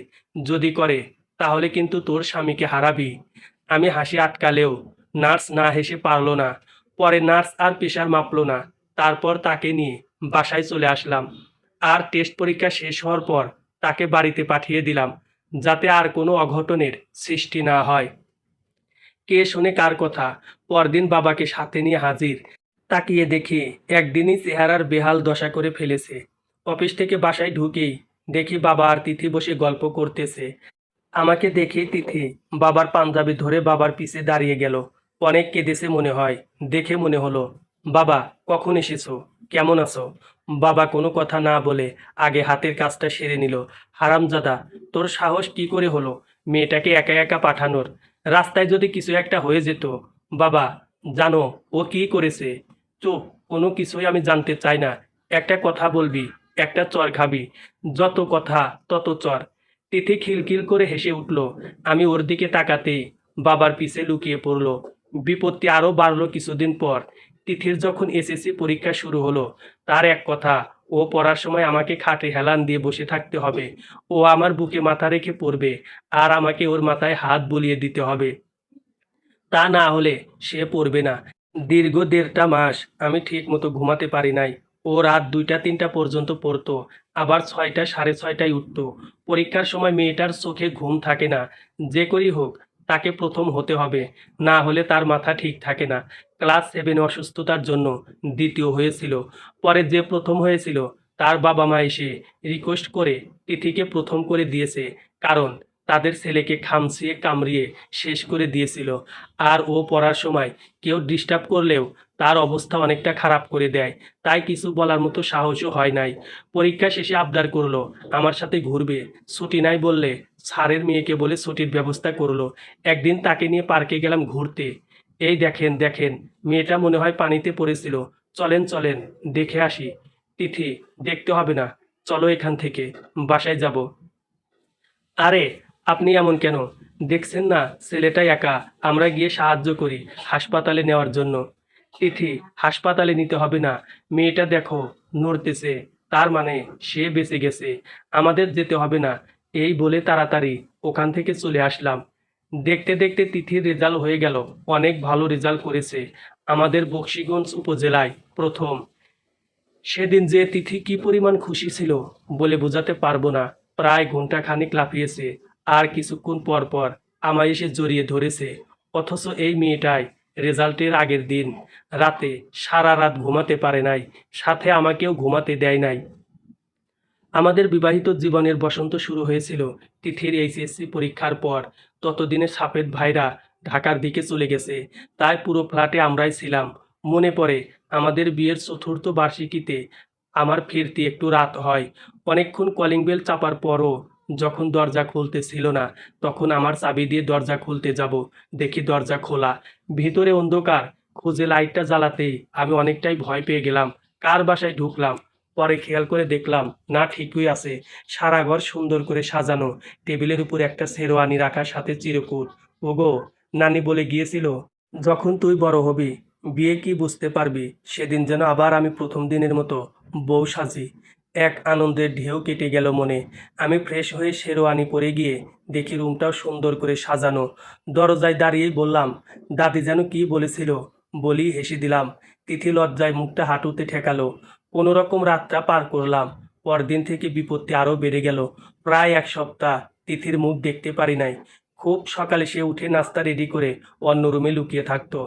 যদি করে তাহলে কিন্তু তোর স্বামীকে হারাবি। আমি হাসি আটকালেও নার্স না হেসে পারল না। পরে নার্স আর প্রেশার মাপল না। তারপর তাকে নিয়ে বাসায় চলে আসলাম। আর টেস্ট পরীক্ষা শেষ হওয়ার পর তাকে বাড়িতে পাঠিয়ে দিলাম, যাতে আর কোনো অঘটনের সৃষ্টি না হয়। কে শোনে কার কথা? পরদিন বাবাকে সাথে নিয়ে হাজির। তাকিয়ে দেখি একদিনই চেহারার বেহাল দশা করে ফেলেছে। অফিস থেকে বাসায় ঢুকেই দেখি বাবা আর তিথি বসে গল্প করতেছে। আমাকে দেখেই তিথি বাবার পাঞ্জাবি ধরে বাবার পিছে দাঁড়িয়ে গেল। অনেক কেঁদেছে মনে হয়। দেখে মনে হলো। বাবা, কখন এসেছো? কেমন আছো? বাবা কোনো কথা না বলে আগে হাতের কাজটা সেরে নিল। হারামজাদা, তোর সাহস কি করে হলো মেয়েটাকে একা একা পাঠানোর? রাস্তায় যদি কিছু একটা হয়ে যেত। বাবা, জানো ও কি করেছে? চুপ, কোনো কিছুই আমি জানতে চাই না। একটা কথা বলবি, একটা চর খাবি। যত কথা তত চর। তিথি খিলখিল করে হেসে উঠল। আমি ওর দিকে তাকাতেই বাবার পিছে লুকিয়ে পড়ল। বিপত্তি আরও বাড়ল কিছুদিন পর। তিথির যখন এসএসসি পরীক্ষা শুরু হলো, তার এক কথা, ও পড়ার সময় আমাকে খাটে হেলান দিয়ে বসে থাকতে হবে। ও আমার বুকে মাথা রেখে পড়বে, আর আমাকে ওর মাথায় হাত বুলিয়ে দিতে হবে। তা না হলে সে পড়বে না। দীর্ঘ 1.5টা মাস আমি ঠিক মতো ঘুমাতে পারি নাই। ও রাত 2টা 3টা পর্যন্ত পড়তো, আবার 6টা 6:30টায় উঠতো। পরীক্ষার সময় মেয়েটার চোখে ঘুম থাকে না। যে করেই হোক তাকে প্রথম হতে হবে, না হলে তার মাথা ঠিক থাকে না। ক্লাস 7 অসুস্থতার জন্য দ্বিতীয় হয়েছিল। পরে যে প্রথম হয়েছিল তার বাবা মা এসে রিকোয়েস্ট করে তিথিকে প্রথম করে দিয়েছে, কারণ তাদের ছেলেকে খামচিয়ে কামড়িয়ে শেষ করে দিয়েছিল। আর ও পড়ার সময় কেউ ডিস্টার্ব করলেও তার অবস্থা অনেকটা খারাপ করে দেয়। তাই কিছু বলার মতো সাহসও হয় নাই। পরীক্ষা শেষে আবদার করলো আমার সাথে ঘুরবে। ছুটি নাই বললে স্যারের মেয়েকে বলে ছুটির ব্যবস্থা করলো। একদিন তাকে নিয়ে পার্কে গেলাম ঘুরতে। এই দেখেন দেখেন, মেয়েটা মনে হয় পানিতে পড়েছিল। চলেন চলেন, দেখে আসি। তিথি, দেখতে হবে না, চলো এখান থেকে, বাসায় যাব। আরে, আপনি এমন কেন? দেখছেন না ছেলেটা একা, আমরা গিয়ে সাহায্য করি হাসপাতালে নেওয়ার জন্য। তিথি, হাসপাতালে নিতে হবে না, মেয়েটা দেখো নড়তেছে, তার মানে সে বেঁচে গেছে, আমাদের যেতে হবে না। এই বলে তাড়াতাড়ি ওখান থেকে চলে আসলাম। দেখতে দেখতে তিথির রেজাল্ট হয়ে গেল। অনেক ভালো রেজাল্ট করেছে, আমাদের বকশীগঞ্জ উপজেলায় প্রথম। সেদিন যে তিথি কি পরিমাণ খুশি ছিল বলে বোঝাতে পারবো না। প্রায় ঘন্টাখানেক লাফিয়েছে, আর কিছুক্ষণ পর পর আমায় এসে জড়িয়ে ধরেছে। অথচ এই মেয়েটাই রেজাল্টের আগের দিন রাতে সারা রাত ঘুমাতে পারে নাই, সাথে আমাকেও ঘুমাতে দেয় নাই। আমাদের বিবাহিত জীবনের বসন্ত শুরু হয়েছিল তিথির এইচএসসি পরীক্ষার পর। ততদিনে সাফেদ ভাইরা ঢাকার দিকে চলে গেছে, তাই পুরো ফ্ল্যাটে আমরাই ছিলাম। মনে পড়ে আমাদের বিয়ের চতুর্থ বার্ষিকীতে আমার ফিরতে একটু রাত হয়। অনেকক্ষণ কলিং বেল চাপার পরও যখন দরজা খুলতে ছিল না, তখন আমার চাবি দিয়ে দরজা খুলতে যাব, দেখি দরজা খোলা, ভিতরে অন্ধকার। খুঁজে লাইটটা জ্বালাতেই আমি অনেকটাই ভয় পেয়ে গেলাম। কার বাসায় ঢুকলাম? পরে খেয়াল করে দেখলাম না, ঠিকই আছে। সারা ঘর সুন্দর করে সাজানো, টেবিলের উপর একটা শেরওয়ানি রাখা, সাথে চিরকুট। ওগো, নানি বলে গিয়েছিল যখন তুই বড় হবি, বিয়ে কি বুঝতে পারবি, সেদিন যেন আবার আমি প্রথম দিনের মতো বউ সাজি। এক আনন্দের ঢেউ কেটে গেল মনে। আমি ফ্রেশ হয়ে শেরওয়ানি পরে গিয়ে দেখি রুমটাও সুন্দর করে সাজানো। দরজায় দাঁড়িয়েই বললাম, দাদি যেন কি বলেছিল, বলি হেসে দিলাম। তিথি লজ্জায় মুখটা হাঁটুতে ঠেকালো। কোনো রকম রাতটা পার করলাম। পরদিন থেকে বিপত্তি আরও বেড়ে গেল। প্রায় এক সপ্তাহ তিথির মুখ দেখতে পারি নাই। খুব সকালে সে উঠে নাস্তা রেডি করে অন্য রুমে লুকিয়ে থাকতো।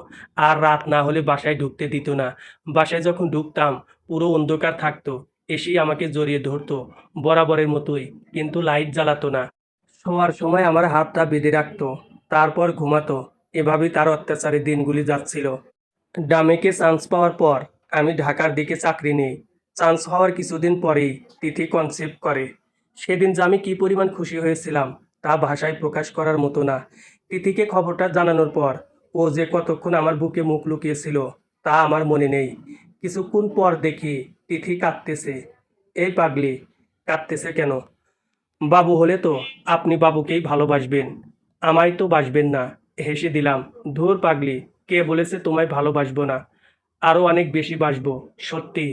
আর রাত না হলে বাসায় ঢুকতে দিত না। বাসায় যখন ঢুকতাম পুরো অন্ধকার থাকতো, এসেই আমাকে জড়িয়ে ধরতো বরাবরের মতোই, কিন্তু লাইট জ্বালাতো না। শোয়ার সময় আমার হাতটা বেঁধে রাখতো, তারপর ঘুমাতো। এভাবেই তার অত্যাচারে দিনগুলি যাচ্ছিল। ডামেকে চান্স পাওয়ার পর আমি ঢাকার দিকে চাকরি নিই। চান্স হওয়ার কিছুদিন পরেই তিথি কনসেপ্ট করে। সেদিন যে আমি কী পরিমাণ খুশি হয়েছিলাম তা ভাষায় প্রকাশ করার মতো না। তিথিকে খবরটা জানানোর পর ও যে কতক্ষণ আমার বুকে মুখ লুকিয়েছিল তা আমার মনে নেই। কিছুক্ষণ পর দেখি তিথি কাঁদতেছে। এই পাগলি, কাঁদতেছে কেন? বাবু হলে তো আপনি বাবুকেই ভালোবাসবেন, আমায় তো বাসবেন না। হেসে দিলাম। ধুর পাগলি, কে বলেছে তোমায় ভালোবাসবো না? আরও অনেক বেশি বাসবো। সত্যি?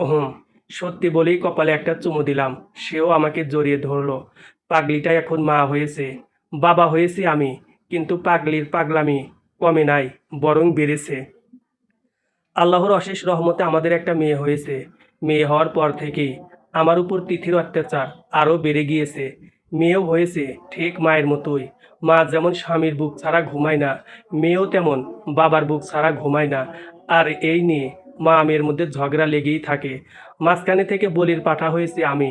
হুম, সত্যি বলেই কপালে একটা চুমু দিলাম। সেও আমাকে জড়িয়ে ধরলো। পাগলিটা এখন মা হয়েছে, বাবা হয়েছি আমি, কিন্তু পাগলির পাগলামি কমে নাই, বরং বেড়েছে। আল্লাহর অশেষ রহমতে আমাদের একটা মেয়ে হয়েছে। মেয়ে হওয়ার পর থেকেই আমার উপর তিথির অত্যাচার আরও বেড়ে গিয়েছে। মেয়েও হয়েছে ঠিক মায়ের মতোই। মা যেমন স্বামীর বুক ছাড়া ঘুমায় না, মেয়েও তেমন বাবার বুক ছাড়া ঘুমায় না। আর এই নিয়ে মা মেয়ের মধ্যে ঝগড়া লেগেই থাকে। মাঝখানে থেকে বলির পাঠা হয়েছে আমি।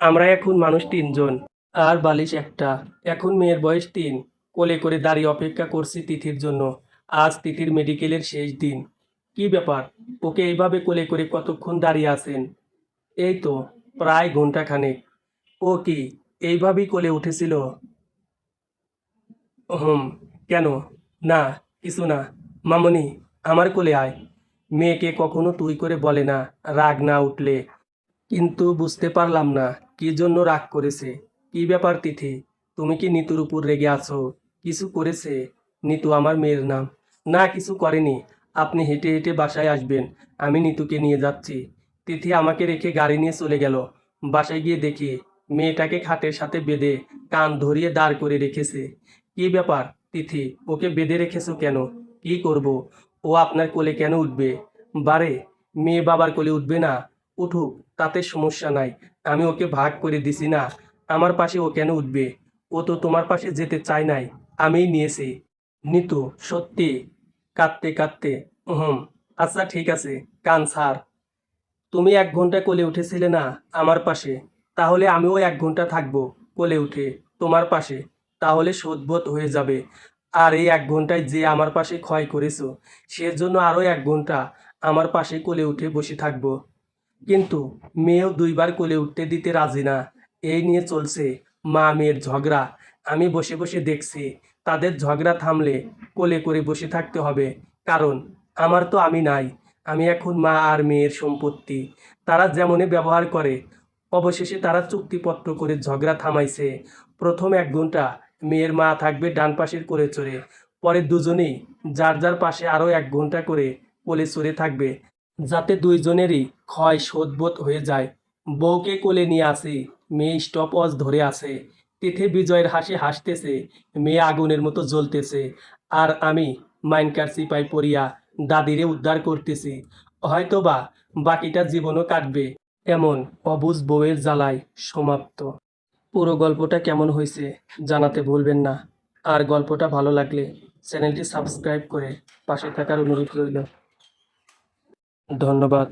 আমরা এখন মানুষ তিনজন, আর বালিশ একটা। এখন মেয়ের বয়স 3, কোলে করে দাঁড়িয়ে অপেক্ষা করছি তিথির জন্য। আজ তিথির মেডিকেলের শেষ দিন। কি ব্যাপার, ওকে এইভাবে কোলে করে কতক্ষণ দাঁড়িয়ে আছেন? এই তো প্রায় ঘন্টাখানেক। ও কি এইভাবেই কোলে উঠেছিল? হুম। কেন? না, কিছু না। মামনি, আমার কোলে আয়। মেয়েকে কখনো তুই করে বলে না, রাগ না উঠলে। কিন্তু বুঝতে পারলাম না কি জন্য রাগ করেছে। কি ব্যাপার তিথি, তুমি কি নিতুর উপর রেগে আছো? কিছু করেছে? নিতু আমার মেয়ের নাম। না, কিছু করেনি। আপনি হেঁটে হেঁটে বাসায় আসবেন, আমি নিতুকে নিয়ে যাচ্ছি। তিথি আমাকে রেখে গাড়ি নিয়ে চলে গেল। বাসায় গিয়ে দেখি মেয়েটাকে খাটের সাথে বেঁধে কান ধরিয়ে দাঁড় করে রেখেছে। কি ব্যাপার তিথি, ওকে বেঁধে রেখেছো কেন? কি করব? ও আপনার কোলে কেন উঠবে? বারে, মেয়ে বাবার কোলে উঠবে না? উঠুক, তাতে সমস্যা নাই। আমি ওকে ভাগ করে দিছি না, আমার পাশে ও কেন উঠবে? ও তো তোমার পাশে যেতে চায় নাই, আমিই নিয়েছি। নিতু, সত্যি? কাঁদতে কাঁদতে, হুম। আচ্ছা ঠিক আছে, কান ছাড়। তুমি 1 ঘন্টা কোলে উঠেছিলে না আমার পাশে, তাহলে আমিও 1 ঘন্টা থাকবো কোলে উঠে তোমার পাশে। তাহলে শোধবোধ হয়ে যাবে। আর এই 1 ঘন্টায় যে আমার পাশে ক্ষয় করেছো সেজন্য আরও 1 ঘন্টা আমার পাশে কোলে উঠে বসে থাকবো। কিন্তু মেয়েও 2বার কোলে উঠতে দিতে রাজি না। এই নিয়ে চলছে মা মেয়ের ঝগড়া। আমি বসে বসে দেখছি তাদের ঝগড়া থামলে কোলে করে বসে থাকতে হবে, কারণ আমার তো আমি নাই। আমি এখন মা আর মেয়ের সম্পত্তি। তারা যেমনই ব্যবহার করে, অবশেষে তারা চুক্তিপত্র করে ঝগড়া থামাইছে। প্রথম 1 ঘন্টা মেয়ের মা থাকবে ডান পাশের কোলে চড়ে, পরে দুজনেই যার যার পাশে আরও 1 ঘন্টা করে কোলে চড়ে থাকবে, যাতে দুইজনেরই ক্ষয় শোধবোধ হয়ে যায়। বউকে কোলে নিয়ে আসি, মেয়ে স্টপ ওয়াচ ধরে আছে। তিথি বিজয়ের হাসি হাসতেছে, মেয়ে আগুনের মতো জ্বলতেছে। আর আমি মাইনকার সিপাই পড়িয়া দাদিরে উদ্ধার করতেছি। হয়তোবা বাকিটা জীবনও কাটবে এমন অবুঝ বউয়ের জ্বালায় সমাপ্ত। পুরো গল্পটা কেমন হয়েছে জানাতে ভুলবেন না। আর গল্পটা ভালো লাগলে চ্যানেলটি সাবস্ক্রাইব করে পাশে থাকার অনুরোধ রইল। ধন্যবাদ।